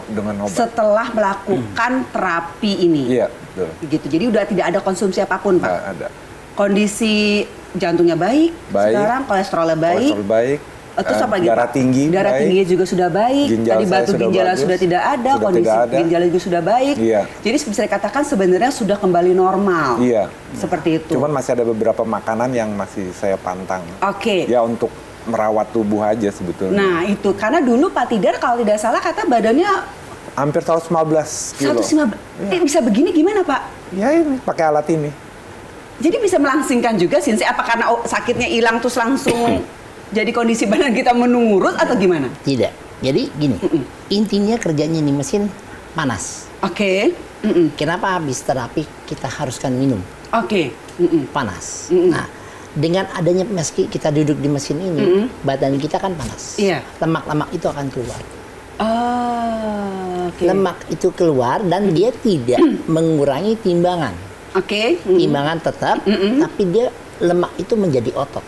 setelah melakukan terapi ini. Iya, betul. Gitu. Jadi udah tidak ada konsumsi apapun Pak. Nggak ada. Kondisi jantungnya baik. Sekarang kolesterolnya baik. Terus apa lagi? Darah tingginya juga sudah baik. Tadi batu ginjalnya sudah tidak ada, kondisi ginjalnya juga sudah baik. Iya. Jadi bisa dikatakan sebenarnya sudah kembali normal. Iya. Seperti itu. Cuman masih ada beberapa makanan yang masih saya pantang. Oke. Ya untuk merawat tubuh aja sebetulnya. Nah itu, karena dulu Pak Tidar kalau tidak salah kata badannya hampir 115 kilo. 115. Bisa begini gimana Pak? Ya ini, pakai alat ini. Jadi bisa melangsingkan juga sih, apa karena sakitnya hilang terus langsung jadi kondisi badan kita menurun atau gimana? Tidak. Jadi gini, intinya kerjanya nih mesin panas. Oke. Kenapa habis terapi kita haruskan minum? Oke. Panas. Nah, dengan adanya meski kita duduk di mesin ini, badan kita kan panas. Iya. Lemak-lemak itu akan keluar. Oke. Lemak itu keluar dan dia tidak mengurangi timbangan. Oke. Timbangan tetap, tapi dia lemak itu menjadi otot.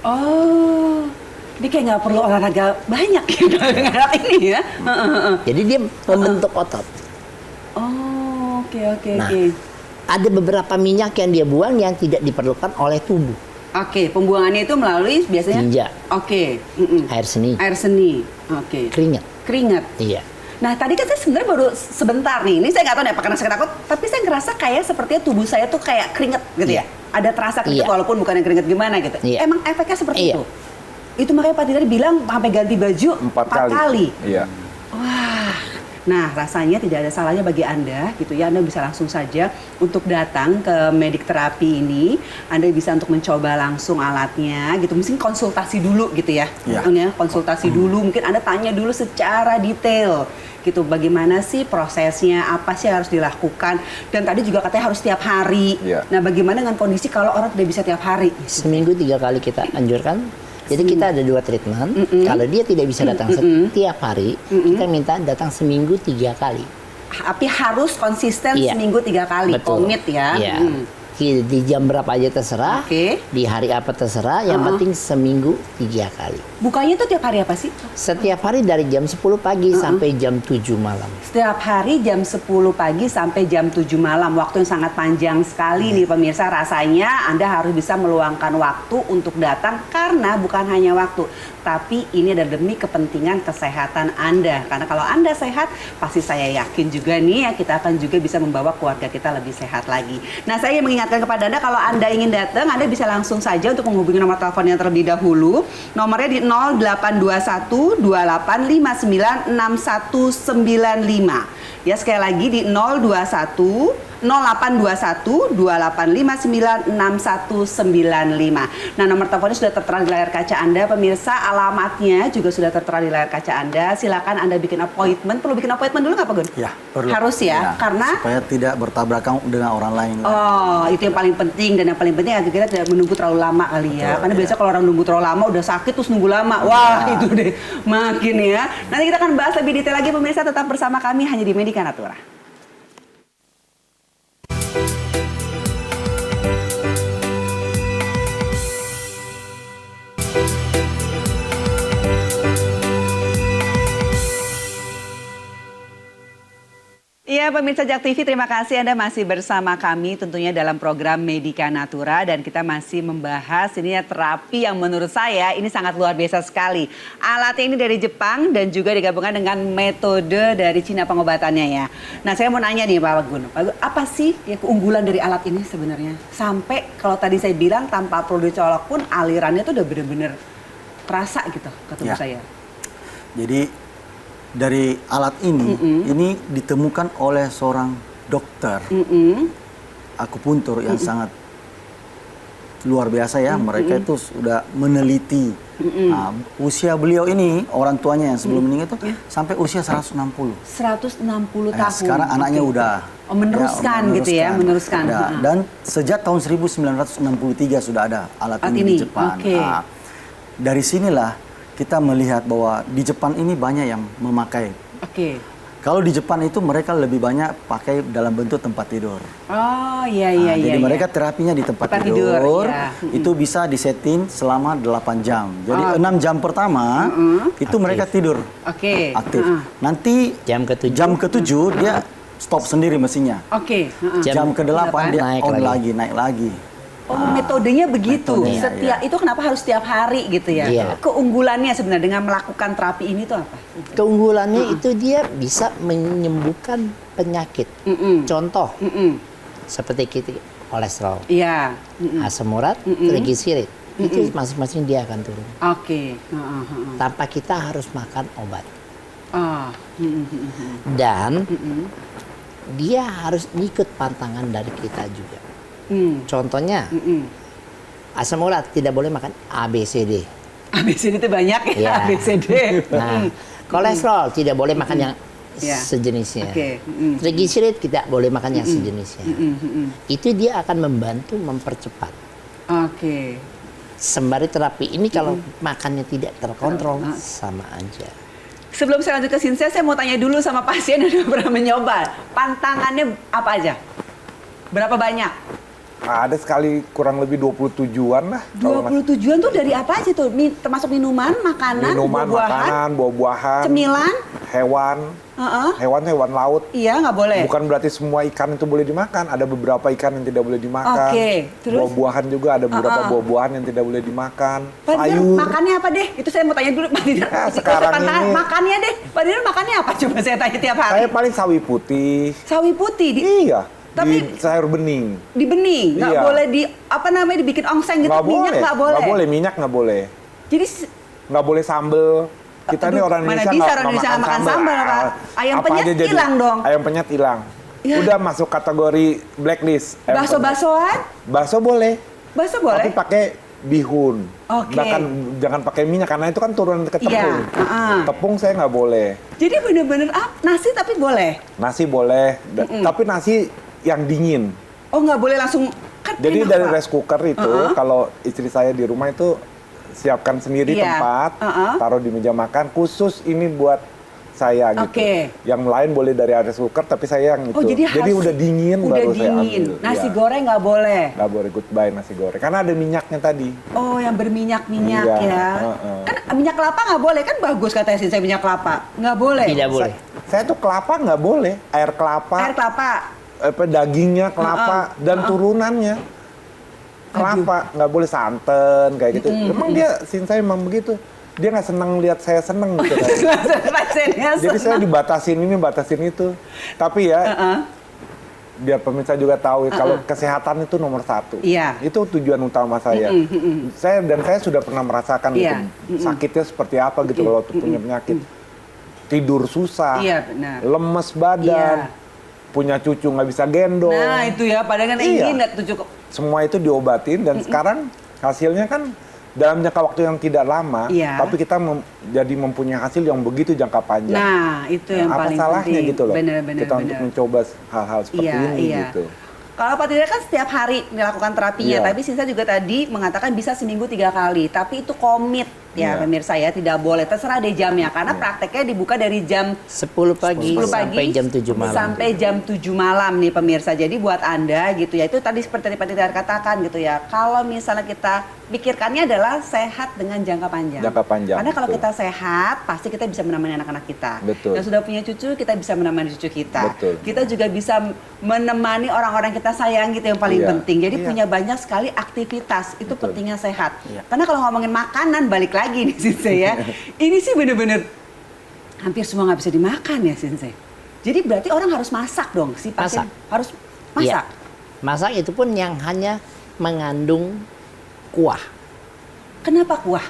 Oh, dia kayak nggak perlu olahraga banyak ya dengan alat ini ya. Jadi dia membentuk otot. Oh, oke. Nah, ada beberapa minyak yang dia buang yang tidak diperlukan oleh tubuh. Oke, pembuangannya itu melalui biasanya? Tinja. Oke. Air seni. Air seni. Oke. Keringat. Iya. Nah tadi kan saya sebenarnya baru sebentar nih, ini saya nggak tahu nih apa karena saya takut, tapi saya ngerasa kayak sepertinya tubuh saya tuh kayak keringet gitu ya. Ada terasa keringet walaupun bukan yang keringet gimana gitu. Emang efeknya seperti itu? Itu makanya Pak Tidar bilang sampai ganti baju 4 kali. Iya. Wah. Nah, rasanya tidak ada salahnya bagi Anda gitu ya. Anda bisa langsung saja untuk datang ke Medik Terapi ini. Anda bisa untuk mencoba langsung alatnya gitu. Mungkin konsultasi dulu gitu ya. Konsultasi dulu. Mungkin Anda tanya dulu secara detail gitu. Bagaimana sih prosesnya? Apa sih yang harus dilakukan? Dan tadi juga katanya harus tiap hari. Nah, bagaimana dengan kondisi kalau orang tidak bisa tiap hari? Seminggu 3 kali kita anjurkan. Jadi kita ada 2 treatment. Kalau dia tidak bisa datang setiap hari, kita minta datang seminggu 3 kali. Tapi harus konsisten seminggu 3 kali. Betul. Komit ya. Di jam berapa aja terserah. Di hari apa terserah. Yang penting seminggu 3 kali. Bukanya tuh tiap hari apa sih? Setiap hari dari jam 10 pagi sampai jam 7 malam. Setiap hari jam 10 pagi sampai jam 7 malam. Waktu yang sangat panjang sekali nih pemirsa. Rasanya Anda harus bisa meluangkan waktu untuk datang karena bukan hanya waktu, tapi ini adalah demi kepentingan kesehatan Anda. Karena kalau Anda sehat, pasti saya yakin juga nih ya kita akan juga bisa membawa keluarga kita lebih sehat lagi. Nah, saya ingin mengingatkan kepada Anda kalau Anda ingin datang, Anda bisa langsung saja untuk menghubungi nomor telepon yang terlebih dahulu. Nomornya di 0821 2859 6195. Ya, sekali lagi di 0821 2859 6195. Nah, nomor teleponnya sudah tertera di layar kaca Anda pemirsa, alamatnya juga sudah tertera di layar kaca Anda. Silakan Anda bikin appointment. Perlu bikin appointment dulu nggak Pak Gun? Ya, perlu. Harus ya, karena supaya tidak bertabrakan dengan orang lain. Oh, itu yang paling penting, dan yang paling penting akhirnya tidak menunggu terlalu lama kali ya. Karena biasanya kalau orang nunggu terlalu lama udah sakit terus nunggu lama. Wah, itu deh makin ya. Nanti kita akan bahas lebih detail lagi pemirsa, tetap bersama kami hanya di Medika Natura. Ya, Ya, pemirsa Jak TV, terima kasih Anda masih bersama kami tentunya dalam program Medika Natura dan kita masih membahas ini ya terapi yang menurut saya ini sangat luar biasa sekali. Alatnya ini dari Jepang dan juga digabungkan dengan metode dari Cina pengobatannya ya. Nah, saya mau nanya nih Pak Gun, apa sih ya keunggulan dari alat ini sebenarnya? Sampai kalau tadi saya bilang tanpa perlu dicolok pun alirannya tuh udah bener-bener terasa gitu ke tubuh saya. Jadi dari alat ini ditemukan oleh seorang dokter akupuntur yang sangat luar biasa ya. Mereka itu sudah meneliti. Nah, usia beliau ini, orang tuanya yang sebelum meninggal itu sampai usia 160. 160 tahun. Nah, sekarang anaknya udah meneruskan gitu ya, meneruskan. Dan sejak tahun 1963 sudah ada alat ini di Jepang. Nah, dari sinilah kita melihat bahwa di Jepang ini banyak yang memakai. Kalau di Jepang itu mereka lebih banyak pakai dalam bentuk tempat tidur. Oh iya. Jadi mereka terapinya di tempat tidur itu bisa disetting selama 8 jam. Jadi 6 jam pertama itu mereka tidur aktif. Nanti jam ke-7 dia stop sendiri mesinnya. Jam ke-8 dia naik lagi. Oh, metodenya begitu. Itu kenapa harus setiap hari gitu ya? Keunggulannya sebenarnya dengan melakukan terapi ini tuh apa? Keunggulannya itu dia bisa menyembuhkan penyakit. Contoh, seperti kita kolesterol, asam urat, trigliserid. Itu masing-masing dia akan turun. Tanpa kita harus makan obat. Dan dia harus ikut pantangan dari kita juga. Contohnya, asam urat tidak boleh makan ABCD. ABCD itu banyak ya, ABCD. Nah, kolesterol tidak boleh makan yang sejenisnya. Trigliserid tidak boleh makan yang sejenisnya. Itu dia akan membantu mempercepat. Sembari terapi ini kalau makannya tidak terkontrol sama aja. Sebelum saya lanjut ke Sinsea, saya mau tanya dulu sama pasien yang udah pernah mencoba. Pantangannya apa aja? Berapa banyak? Ada sekali kurang lebih 20 tujuan lah. 20 tujuan tuh dari apa aja tuh? Termasuk minuman, makanan, buah-buahan, cemilan, hewan, hewan laut. Iya, nggak boleh. Bukan berarti semua ikan itu boleh dimakan. Ada beberapa ikan yang tidak boleh dimakan. Terus? Buah-buahan juga ada beberapa buah-buahan yang tidak boleh dimakan. Pak Dirun, makannya apa deh? Itu saya mau tanya dulu Pak Dirun. Sekarang ini makannya deh. Pak Dirun makannya apa? Coba saya tanya tiap hari. Saya paling sawi putih. Sawi putih? Iya. Tapi di sayur bening. Di bening, nggak boleh dibikin ongseng gitu, minyak nggak boleh. Nggak boleh, minyak nggak boleh. Jadi nggak boleh sambel. Kita ini orang Indonesia nggak makan sambel. Ayam penyet hilang dong. Ayam penyet hilang. Udah masuk kategori blacklist. Bakso-baksoan? Bakso boleh. Bakso boleh. Tapi pakai bihun. Bahkan jangan pakai minyak karena itu kan turunan ke tepung. Tepung saya nggak boleh. Jadi bener-bener nasi tapi boleh. Nasi boleh, tapi nasi yang dingin. Oh, nggak boleh langsung. Jadi dari rice cooker itu kalau istri saya di rumah itu siapkan sendiri tempat, taruh di meja makan khusus ini buat saya gitu. Yang lain boleh dari rice cooker tapi saya yang itu. Jadi udah dingin baru saya ambil. Nasi goreng nggak boleh. Nggak boleh, goodbye nasi goreng karena ada minyaknya tadi. Oh, yang berminyak-minyak ya. Kan minyak kelapa nggak boleh kan, bagus katanya sih saya minyak kelapa. Nggak boleh. Tidak boleh. Saya tuh kelapa nggak boleh, air kelapa. Dagingnya kelapa dan turunannya kelapa, nggak boleh santan kayak gitu. Memang dia Sinsea memang begitu. Dia nggak senang lihat saya seneng gitu. Jadi saya dibatasin ini, batasin itu. Tapi ya biar pemirsa juga tahu kalau kesehatan itu nomor 1. Itu tujuan utama saya. Saya sudah pernah merasakan itu sakitnya seperti apa gitu kalau punya penyakit. Tidur susah, lemes badan. Punya cucu nggak bisa gendong. Nah itu ya, padahal kan ingin nggak cucu. Semua itu diobatin dan sekarang hasilnya kan dalam jangka waktu yang tidak lama, tapi kita jadi mempunyai hasil yang begitu jangka panjang. Nah itu yang paling penting. Apa salahnya gitu loh, bener, kita untuk mencoba hal-hal seperti ini gitu. Kalau Pak Dirun kan setiap hari melakukan terapinya, tapi Sinsea juga tadi mengatakan bisa seminggu 3 kali, tapi itu komit ya pemirsa ya, tidak boleh, terserah deh jamnya karena prakteknya dibuka dari jam 10 pagi sampai jam 7 malam. Sampai jam 7 malam nih pemirsa. Jadi buat Anda gitu ya, itu tadi seperti Pak Tiar katakan gitu ya. Kalau misalnya kita pikirkannya adalah sehat dengan jangka panjang. Jangka panjang. Karena kalau betul. kita sehat, pasti kita bisa menemani anak-anak kita. Betul. Yang sudah punya cucu, kita bisa menemani cucu kita. Betul. Kita juga bisa menemani orang-orang kita sayang gitu yang paling Iya. penting. Jadi Iya. punya banyak sekali aktivitas. Itu Betul. pentingnya sehat. Iya. Karena kalau ngomongin makanan, balik lagi nih Sensei ya. Ini sih bener-bener hampir semua nggak bisa dimakan ya Sensei. Jadi berarti orang harus masak dong, si pasien Masak. harus Iya. masak. Masak itu pun yang hanya mengandung kuah. Kenapa kuah?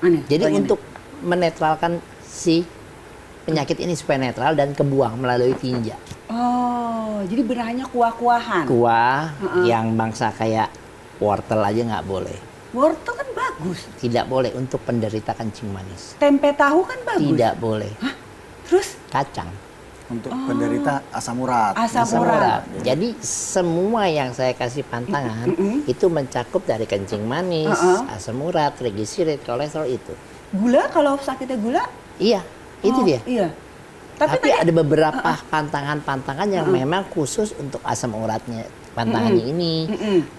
Aneh, Jadi kuahnya untuk menetralkan si penyakit ini supaya netral dan kebuang melalui tinja. nih. Oh, jadi benar hanya kuah-kuahan. Kuah yang bangsa kayak wortel aja nggak boleh. Wortel kan bagus. Tidak boleh untuk penderita kencing manis. Tempe tahu kan bagus. Tidak boleh. Hah? Terus Kacang. Untuk penderita asam urat. Asam Asam urat. urat. Jadi semua yang saya kasih pantangan itu mencakup dari kencing manis, asam urat, triglycerid, kolesterol itu. Gula, kalau sakitnya gula? Iya, itu Oh, dia. Iya. Tapi tadi- ada beberapa pantangan-pantangan yang memang khusus untuk asam uratnya. Pantangannya ini,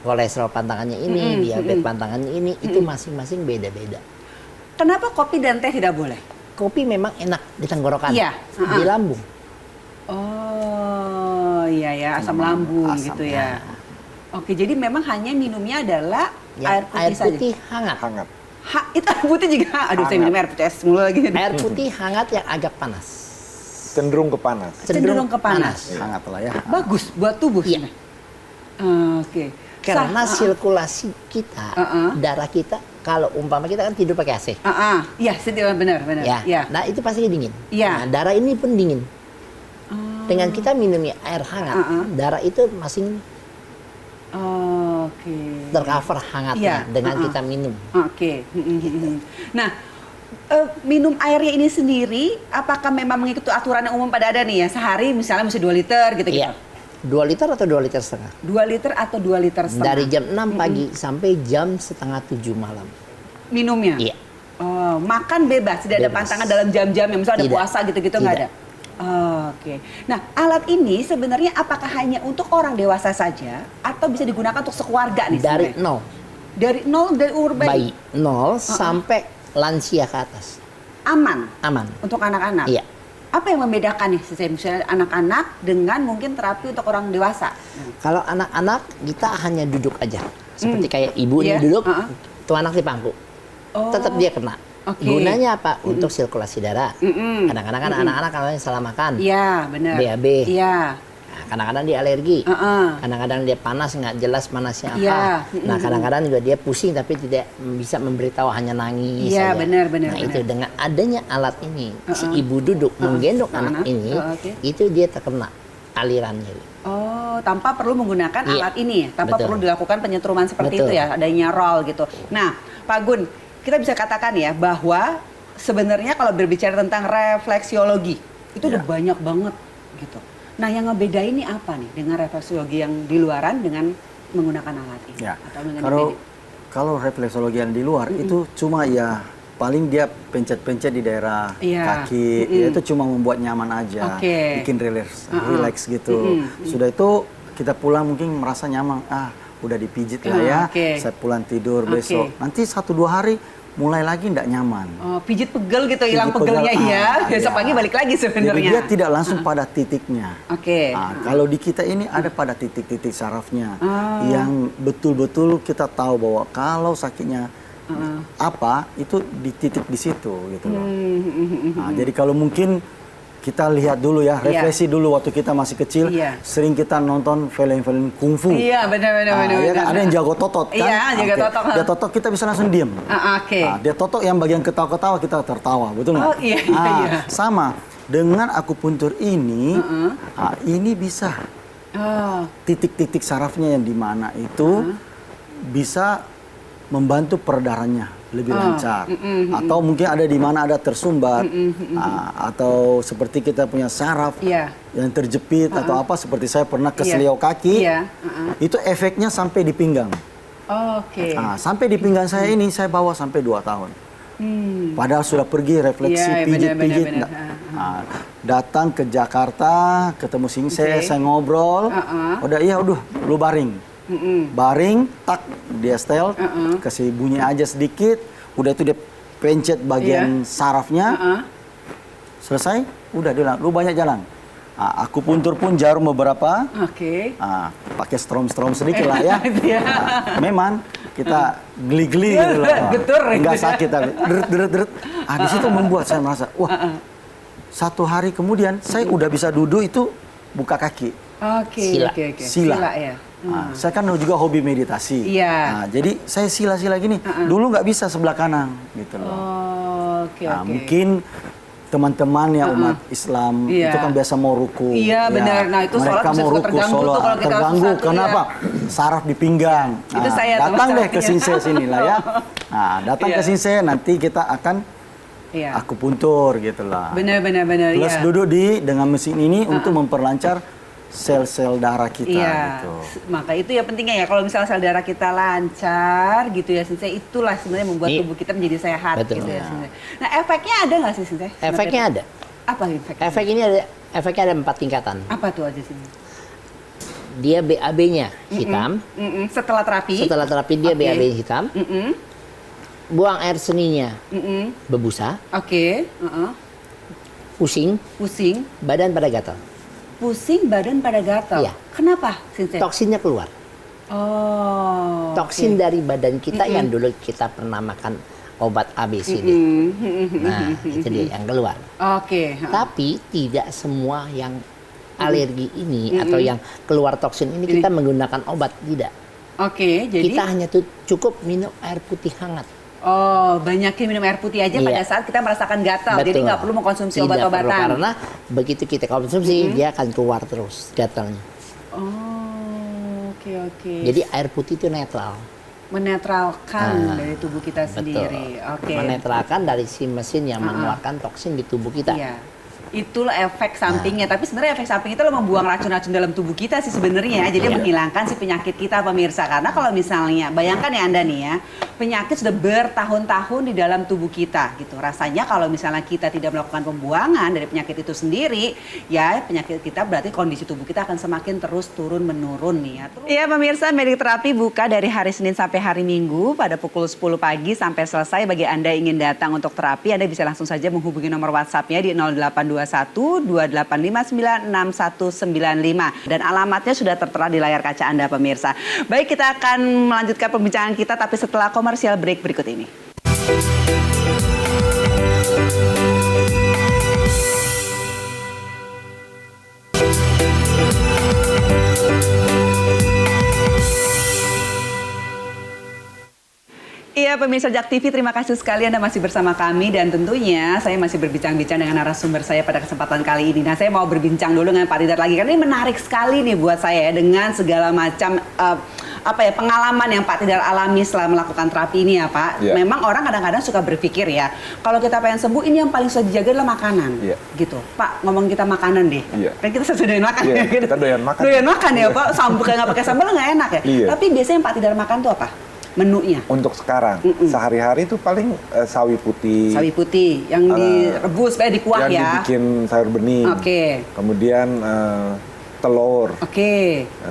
kolesterol pantangannya ini, diabetes pantangannya ini, itu masing-masing beda-beda. Kenapa kopi dan teh tidak boleh? Kopi memang enak di tenggorokan, Iya, di lambung. Oh, iya ya, asam lambung asam, gitu ya. Oke, jadi memang hanya minumnya adalah Ya, air putih saja. hangat. Hangat. Itu air putih juga. Aduh, saya minum air putih es mulu lagi. Air putih hangat yang agak panas. Cenderung ke panas. Cenderung ke panas. Hangat lah ya. Bagus buat tubuh. Iya. Oke. Karena sirkulasi kita, darah kita, kalau umpama kita kan tidur pakai AC. Iya, benar. Ya, Iya. nah itu pasti dingin. Iya. Nah, darah ini pun dingin. Dengan kita minumnya air hangat, darah itu masih Oke. tercover hangatnya Iya, dengan kita minum. Oke. Nah, minum airnya ini sendiri, apakah memang mengikuti aturan yang umum pada ada nih ya? Sehari misalnya mesti 2 liter gitu-gitu. Iya. 2 liter atau 2 liter setengah? 2 liter atau 2 liter setengah? Dari jam 6 pagi sampai jam setengah 7 malam. Minumnya? Iya. Oh, makan bebas, tidak ada Bebas. pantangan dalam jam-jam yang misalnya ada Tidak. puasa gitu-gitu nggak ada? Tidak. Oke. Nah, alat ini sebenarnya apakah hanya untuk orang dewasa saja atau bisa digunakan untuk sekeluarga nih? Dari sebenarnya? nol, Dari nol, dari umur bayi? bayi, nol sampai lansia ke atas. Aman Aman. untuk anak-anak? Iya. Apa yang membedakan nih, misalnya anak-anak dengan mungkin terapi untuk orang dewasa? Kalau anak-anak kita hanya duduk aja. Seperti kayak ibu Iya, ini duduk, uh-uh. tuh anak di pangku. Oh. Tetap dia kena. Oke. Gunanya apa? Untuk sirkulasi darah. Kadang-kadang kan anak-anak kalau salah makan, Iya, benar. BAB. Iya. Nah, kadang-kadang dia alergi. Uh-uh. Kadang-kadang dia panas, nggak jelas panasnya apa. Iya. Nah, kadang-kadang juga dia pusing tapi tidak bisa memberitahu, hanya nangis Iya, saja. benar. Nah, itu dengan adanya alat ini, si ibu duduk menggendong anak ini, Oke. itu dia terkena alirannya. Oh, tanpa perlu menggunakan Iya. alat ini ya? Tanpa Betul. perlu dilakukan penyetruman seperti Betul. itu ya, adanya roll gitu. Nah, Pak Gun, kita bisa katakan ya bahwa sebenarnya kalau berbicara tentang refleksiologi, itu udah banyak banget gitu. Nah, yang ngebedain ini apa nih dengan refleksiologi yang di luaran dengan menggunakan alat ini? Ya. Atau dengan Kalau refleksologi yang di luar itu cuma ya paling dia pencet-pencet di daerah Iya. kaki, ya itu cuma membuat nyaman aja, Oke. bikin relax gitu. Sudah itu kita pulang mungkin merasa nyaman, udah dipijit lah ya, Oke. saya pulang tidur Oke. besok. Nanti 1-2 hari mulai lagi tidak nyaman. Oh, pijit pegel gitu, hilang Pijit pegel, pegelnya iya. Besok iya. pagi balik lagi Jadi sebenarnya. dia tidak langsung pada titiknya. Oke. Kalau di kita ini ada pada titik-titik sarafnya yang betul-betul kita tahu bahwa kalau sakitnya apa itu di titik di situ gitu loh. Nah, jadi kalau mungkin kita lihat dulu ya, refleksi dulu waktu kita masih kecil, Iya. sering kita nonton film-film kungfu. Iya, benar. Ya kan? Ada yang jago totot kan? Iya, jago Oke. totok. Dia totok kita bisa langsung diem. Oke. Nah, dia totok yang bagian ketawa-ketawa kita tertawa, betul nggak? Oh, iya, iya. Sama dengan akupuntur ini, ini bisa Oh. titik-titik sarafnya yang di mana itu bisa membantu peredarannya lebih lancar, atau mungkin ada di mana ada tersumbat, atau seperti kita punya saraf Iya. yang terjepit atau apa, seperti saya pernah Iya. keselio kaki, Iya. itu efeknya sampai di pinggang. Oke. Sampai di pinggang saya ini saya bawa sampai 2 tahun. Padahal sudah pergi refleksi, Iya, pijit-pijit. benar. Datang ke Jakarta, ketemu Singse, saya ngobrol. Udah lu baring. Baring, tak dia setel, kasih bunyi aja sedikit. Udah itu dia pencet bagian sarafnya. Selesai, udah dia bilang, lu banyak jalan. Aku puntur pun jarum beberapa. Pakai strom sedikit lah ya. Memang kita geli-geli gitu loh. Enggak sakit tapi deret. Di situ membuat saya merasa, wah, satu hari kemudian saya udah bisa duduk itu buka kaki. Sila ya. Saya kan juga hobi meditasi. Jadi saya sila-sila gini. Dulu nggak bisa sebelah kanan gitu loh. Mungkin teman-teman yang umat Islam itu kan biasa mau ruku. Iya benar. Nah itu mereka mau ruku solo terganggu. Kenapa? Saraf di pinggang. Itu saya datang deh ke Singse sini lah ya. Datang ke Singse nanti kita akan akupuntur gitu lah. Benar. Plus duduk dengan mesin ini untuk memperlancar sel-sel darah kita gitu. Maka itu ya pentingnya ya, kalau misalnya sel darah kita lancar gitu ya Sensei, itulah sebenarnya membuat tubuh kita menjadi sehat. Betul. Gitu ya Sensei. Nah efeknya ada nggak sih Sensei? Efeknya ada. Apa efeknya? Efeknya ada 4 tingkatan. Apa tuh aja sih? Dia BAB-nya hitam. Setelah terapi dia BAB-nya hitam. Buang air seninya berbusa. Pusing. Badan pada gatal. Pusing, badan pada gatal. Iya. Kenapa, Sensei? Toksinnya keluar. Toksin dari badan kita yang dulu kita pernah makan obat ABCD. Nah, itu dia yang keluar. Tapi tidak semua yang alergi ini atau yang keluar toksin ini kita menggunakan obat, tidak. Jadi kita hanya cukup minum air putih hangat. Banyakin minum air putih aja pada saat kita merasakan gatal. Jadi nggak perlu mengkonsumsi obat-obatan. Karena begitu kita konsumsi, dia akan keluar terus gatalnya. Jadi air putih itu netral. Menetralkan dari tubuh kita sendiri. Menetralkan dari si mesin yang mengeluarkan toksin di tubuh kita. Itulah efek sampingnya. Tapi sebenarnya efek samping itu membuang racun-racun dalam tubuh kita sih sebenarnya. Jadi menghilangkan si penyakit kita pemirsa. Karena kalau misalnya, bayangkan ya Anda nih ya, penyakit sudah bertahun-tahun di dalam tubuh kita gitu. Rasanya kalau misalnya kita tidak melakukan pembuangan dari penyakit itu sendiri, ya penyakit kita berarti kondisi tubuh kita akan semakin terus turun-menurun nih ya. Iya pemirsa, Medik Terapi buka dari hari Senin sampai hari Minggu pada pukul 10 pagi sampai selesai. Bagi Anda yang ingin datang untuk terapi, Anda bisa langsung saja menghubungi nomor WhatsApp-nya di 0821-2859-6195. Dan alamatnya sudah tertera di layar kaca Anda pemirsa. Baik, kita akan melanjutkan perbincangan kita tapi setelah komersial break berikut ini. Iya pemirsa Jak TV, terima kasih sekali Anda masih bersama kami dan tentunya saya masih berbincang-bincang dengan narasumber saya pada kesempatan kali ini. Nah saya mau berbincang dulu dengan Pak Tidar lagi karena ini menarik sekali nih buat saya dengan segala macam pengalaman yang Pak Tidar alami setelah melakukan terapi ini ya Pak. Memang orang kadang-kadang suka berpikir ya, kalau kita pengen sembuh ini yang paling susah dijaga adalah makanan. Gitu. Pak, ngomong kita makanan deh. Kan kita doyan makan ya. Kita doyan makan. Doyan makan ya Pak, nggak pakai sambal nggak enak ya. Tapi biasanya yang Pak Tidar makan tuh apa? Menunya? Untuk sekarang, sehari-hari itu paling sawi putih. Sawi putih, yang direbus kayak di kuah ya? Yang dibikin sayur bening. Kemudian telur.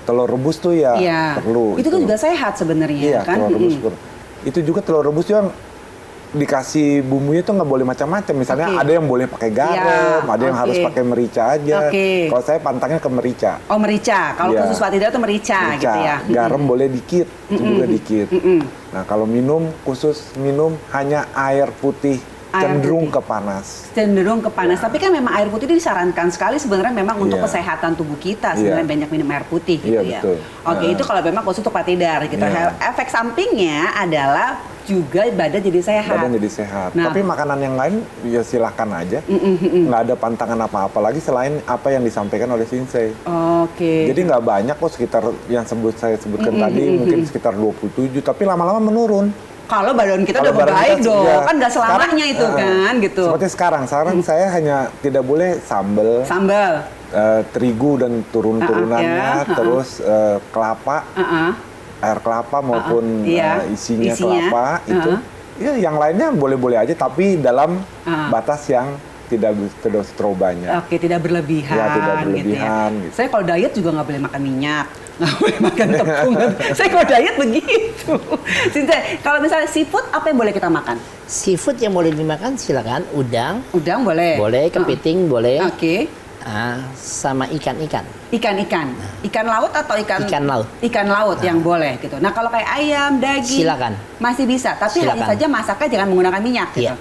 Telur rebus tuh ya perlu. Itu kan juga sehat sebenarnya kan? Telur rebus. Itu juga telur rebus yang dikasih bumbunya tuh nggak boleh macam-macam. Misalnya ada yang boleh pakai garam, ada yang harus pakai merica aja. Kalau saya pantangnya ke merica. Oh merica, kalau khusus Pak Tidar tuh merica gitu ya. Garam boleh dikit, itu juga dikit. Nah kalau minum, khusus minum hanya air putih. Cenderung ke panas. Cenderung ke panas. Tapi kan memang air putih disarankan sekali sebenarnya memang untuk kesehatan tubuh kita. Sebenarnya banyak minum air putih gitu ya. Betul. Itu kalau memang khusus untuk Pak Tidar gitu. Efek sampingnya adalah juga badan jadi sehat. Badan jadi sehat. Nah, tapi makanan yang lain ya silahkan aja. Nggak ada pantangan apa-apa lagi selain apa yang disampaikan oleh Sensei. Jadi nggak banyak kok, sekitar yang saya sebutkan tadi mungkin sekitar 27. Tapi lama-lama menurun. Kalau badan kita udah baik dong, kan nggak selamanya itu kan gitu. Seperti sekarang saya hanya tidak boleh sambal, terigu dan turun-turunannya, terus kelapa, air kelapa maupun isinya kelapa itu Ya, yang lainnya boleh-boleh aja, tapi dalam batas yang tidak terlalu banyak. Oke, tidak berlebihan. Ya, tidak berlebihan. Gitu ya. Gitu. Saya kalau diet juga nggak boleh makan minyak, nggak boleh makan tepung. Saya kalau diet begitu. Sinse, kalau misalnya seafood, apa yang boleh kita makan? Seafood yang boleh dimakan silakan udang. Udang boleh. Boleh, kepiting boleh. Oke. Sama ikan-ikan. Ikan-ikan. Ikan laut atau ikan? Ikan laut. Ikan laut yang boleh gitu. Nah kalau kayak ayam, daging, silakan. Masih bisa. Tapi hanya Silakan. saja masaknya jangan menggunakan minyak gitu. Iya.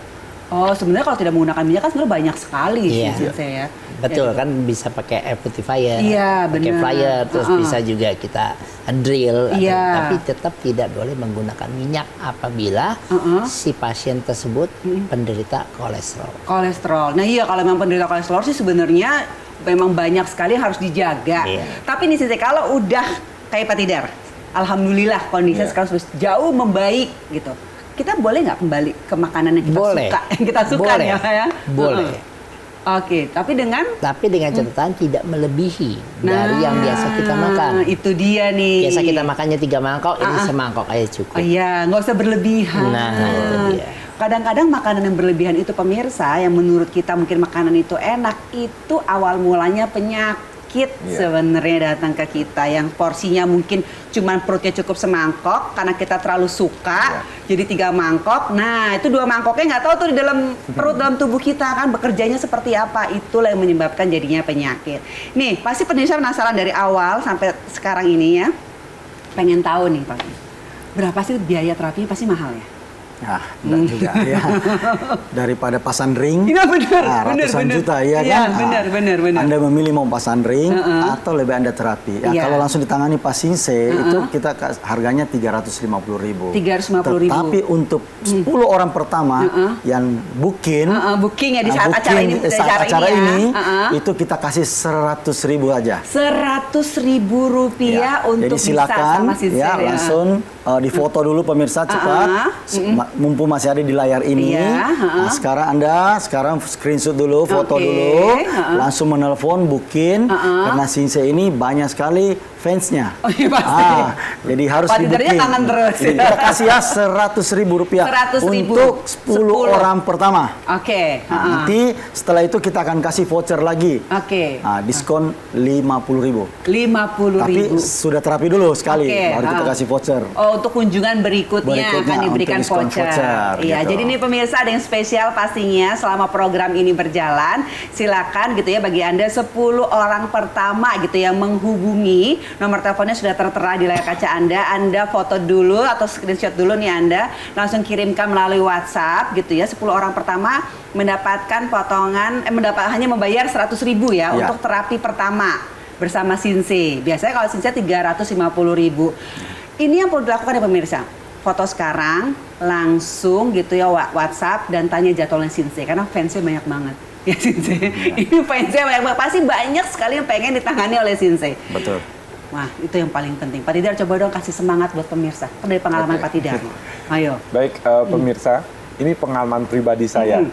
Oh sebenarnya kalau tidak menggunakan minyak kan sebenarnya banyak sekali Iya. sih saya. Betul Ya, kan bisa pakai air purifier, Iya, pakai benar. fryer, terus bisa juga kita drill, Iya. tapi tetap tidak boleh menggunakan minyak apabila si pasien tersebut penderita kolesterol. Kolesterol. Nah iya kalau memang penderita kolesterol sih sebenarnya memang banyak sekali yang harus dijaga. Iya. Tapi nih Sinse, kalau udah kayak Pak Tidar, alhamdulillah kondisinya Iya. sekarang sudah jauh membaik gitu. Kita boleh nggak kembali ke makanan yang kita Boleh. suka, yang kita suka Boleh. ya? Boleh. Oke, tapi dengan Catatan tidak melebihi dari yang biasa kita makan. Itu dia nih. Biasa kita makannya 3 mangkok, ini semangkok aja cukup. Oh iya, nggak usah berlebihan. Nah, itu dia. Kadang-kadang makanan yang berlebihan itu pemirsa, yang menurut kita mungkin makanan itu enak, itu awal mulanya penyakit sebenarnya datang ke kita. Yang porsinya mungkin cuman perutnya cukup semangkok, karena kita terlalu suka, jadi 3 mangkok. Nah, itu 2 mangkoknya nggak tahu tuh di dalam perut, dalam tubuh kita kan bekerjanya seperti apa. Itulah yang menyebabkan jadinya penyakit. Nih, pasti pemirsa penasaran dari awal sampai sekarang ini ya. Pengen tahu nih Pak, berapa sih biaya terapi? Pasti mahal ya? Nah, enggak juga ya. Daripada pasang ring, Iya benar, ratusan juta ya Iya, kan. benar. Anda memilih mau pasang ring atau lebih Anda terapi. Ya, Iya. kalau langsung ditangani Pak Sinse itu kita harganya 350.000. 350.000. Tetapi untuk 10 orang pertama yang booking, Booking ya di saat acara ini, saat acara ini ya. itu kita kasih 100.000 aja. 100.000 rupiah untuk Jadi silakan bisa sama Sinse, ya langsung difoto dulu pemirsa cepat. Mumpung masih ada di layar ini. Iya, Nah, sekarang screenshot dulu, foto Oke, dulu, langsung menelpon booking karena Sinse ini banyak sekali fansnya. Oh iya pasti. Jadi harus Pak Tidarnya di-booking. kangen terus. Jadi kita kasih ya 100.000 rupiah 100.000. untuk 10 orang pertama. Oke. Nanti setelah itu kita akan kasih voucher lagi. Oke. Diskon 50.000. 50.000. Tapi sudah terapi dulu sekali, Oke, baru kita kasih voucher. Oh, untuk kunjungan berikutnya akan diberikan untuk diskon voucher. Iya, gitu. jadi ini pemirsa ada yang spesial pastinya selama program ini berjalan. Silakan gitu ya bagi Anda 10 orang pertama gitu yang menghubungi, nomor teleponnya sudah tertera di layar kaca Anda. Anda foto dulu atau screenshot dulu nih Anda, langsung kirimkan melalui WhatsApp gitu ya. 10 orang pertama mendapatkan potongan hanya membayar 100.000 ya untuk terapi pertama bersama Sinse. Biasanya kalau Sinse 350.000. Ini yang perlu dilakukan ya pemirsa. Foto sekarang, langsung gitu ya WhatsApp dan tanya jadwalnya Sinse karena fansnya banyak banget. Ya Sinse. Ini fansnya banyak banget. Pasti banyak sekali yang pengen ditangani oleh Sinse. Betul. Wah, itu yang paling penting. Pak Tidar coba dong kasih semangat buat pemirsa. Kan dari pengalaman Pak Tidar. Ayo. Baik, pemirsa, ini pengalaman pribadi saya.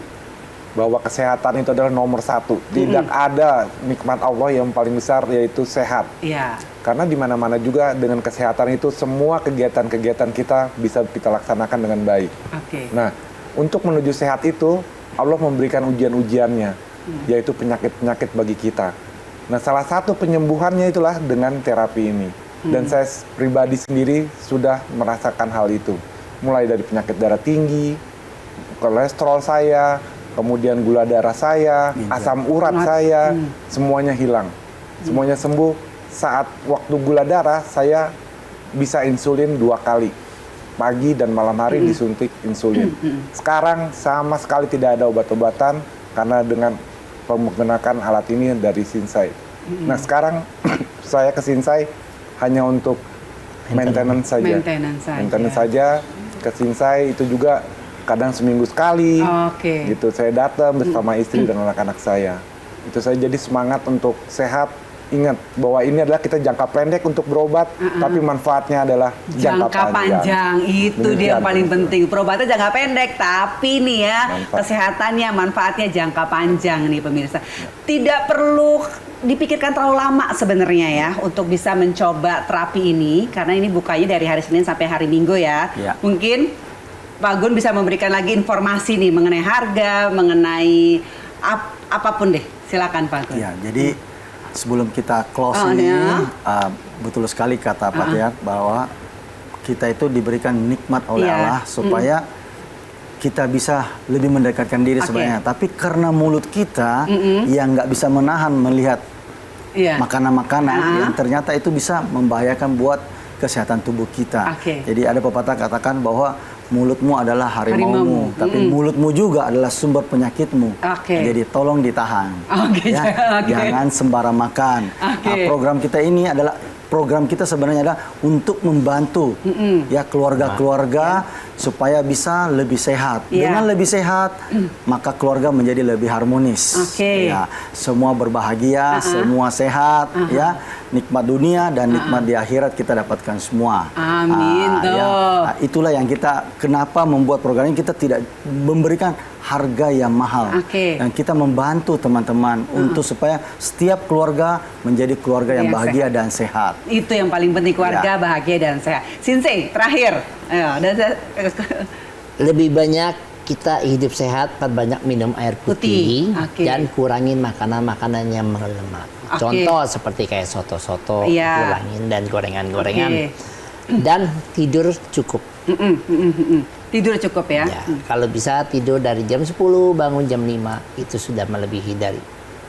Bahwa kesehatan itu adalah nomor 1. Tidak ada nikmat Allah yang paling besar yaitu sehat. Iya. Karena di mana-mana juga dengan kesehatan itu semua kegiatan-kegiatan kita bisa kita laksanakan dengan baik. Oke. Nah, untuk menuju sehat itu Allah memberikan ujian-ujiannya, yaitu penyakit-penyakit bagi kita. Nah, salah satu penyembuhannya itulah dengan terapi ini. Dan saya pribadi sendiri sudah merasakan hal itu. Mulai dari penyakit darah tinggi, kolesterol saya, kemudian gula darah saya, asam urat saya, semuanya hilang. Semuanya sembuh. Saat waktu gula darah, saya bisa insulin 2 kali. Pagi dan malam hari disuntik insulin. Sekarang sama sekali tidak ada obat-obatan karena dengan menggunakan alat ini dari Sinse. Nah sekarang saya ke Sinse hanya untuk maintenance saja. Maintenance saja. Ke Sinse itu juga kadang seminggu sekali. Gitu saya datang bersama istri dan anak-anak saya. Itu saya jadi semangat untuk sehat. Ingat bahwa ini adalah kita jangka pendek untuk berobat, tapi manfaatnya adalah jangka panjang. Itu dia yang paling penting. Berobatnya jangka pendek, tapi nih ya kesehatannya, manfaatnya jangka panjang nih pemirsa. Tidak perlu dipikirkan terlalu lama sebenarnya ya untuk bisa mencoba terapi ini, karena ini bukanya dari hari Senin sampai hari Minggu ya. Mungkin Pak Gun bisa memberikan lagi informasi nih mengenai harga, mengenai apapun deh. Silakan Pak Gun. Ya, jadi sebelum kita close betul sekali kata Pak Tiar bahwa kita itu diberikan nikmat oleh Allah supaya kita bisa lebih mendekatkan diri sebenarnya. Tapi karena mulut kita yang nggak bisa menahan melihat makanan-makanan yang ternyata itu bisa membahayakan buat kesehatan tubuh kita. Jadi ada pepatah katakan bahwa mulutmu adalah harimaumu, tapi mulutmu juga adalah sumber penyakitmu. Jadi tolong ditahan. Jangan sembarang makan. Program kita ini adalah sebenarnya adalah untuk membantu ya keluarga-keluarga supaya bisa lebih sehat. Dengan lebih sehat, maka keluarga menjadi lebih harmonis. Ya, semua berbahagia, semua sehat, ya, nikmat dunia dan nikmat di akhirat kita dapatkan semua. Amin. Itulah yang kenapa membuat program ini kita tidak memberikan harga yang mahal. Dan kita membantu teman-teman untuk supaya setiap keluarga menjadi keluarga yang bahagia dan sehat. Itu yang paling penting, keluarga bahagia dan sehat. Sinsei, terakhir. Lebih banyak kita hidup sehat, perbanyak minum air putih. Dan kurangin makanan-makanan yang melemak. Contoh seperti kayak soto-soto, kurangin, dan gorengan-gorengan. Dan tidur cukup. Tidur cukup ya? Kalau bisa tidur dari jam 10, bangun jam 5, itu sudah melebihi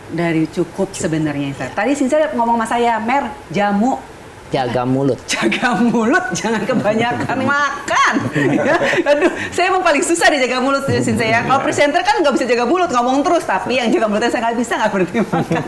dari cukup sebenarnya. Tadi Sinsei ngomong sama saya, Mer, jamu. Jaga mulut. Jaga mulut, jangan kebanyakan makan. Aduh, saya emang paling susah dijaga mulut, Sinsei ya. Kalau presenter kan nggak bisa jaga mulut, ngomong terus. Tapi yang jaga mulutnya saya nggak bisa, nggak berhenti makan.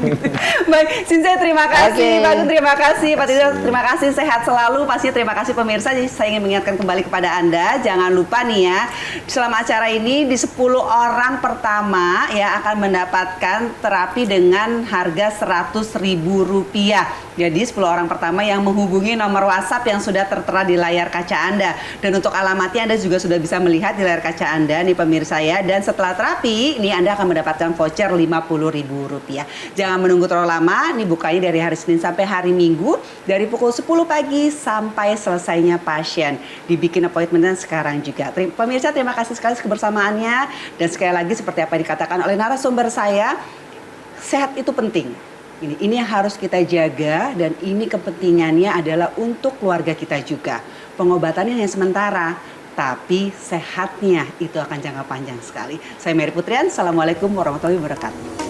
Baik, Sinsei terima kasih, Pak Gun terima kasih, Pak Tiar terima kasih, sehat selalu. Pastinya terima kasih pemirsa. Jadi saya ingin mengingatkan kembali kepada Anda, jangan lupa nih ya, selama acara ini di 10 orang pertama ya akan mendapatkan terapi dengan harga Rp100.000. Jadi 10 orang pertama yang menghubungi nomor WhatsApp yang sudah tertera di layar kaca Anda. Dan untuk alamatnya Anda juga sudah bisa melihat di layar kaca Anda nih pemirsa ya. Dan setelah terapi, ini Anda akan mendapatkan voucher Rp50.000. Jangan menunggu terlalu lama, ini bukanya dari hari Senin sampai hari Minggu. Dari pukul 10 pagi sampai selesainya pasien. Dibikin appointment sekarang juga. Pemirsa terima kasih sekali kebersamaannya. Dan sekali lagi seperti apa dikatakan oleh narasumber saya, sehat itu penting. Ini yang harus kita jaga dan ini kepentingannya adalah untuk keluarga kita juga. Pengobatannya hanya sementara, tapi sehatnya itu akan jangka panjang sekali. Saya Mary Putrian, Assalamualaikum warahmatullahi wabarakatuh.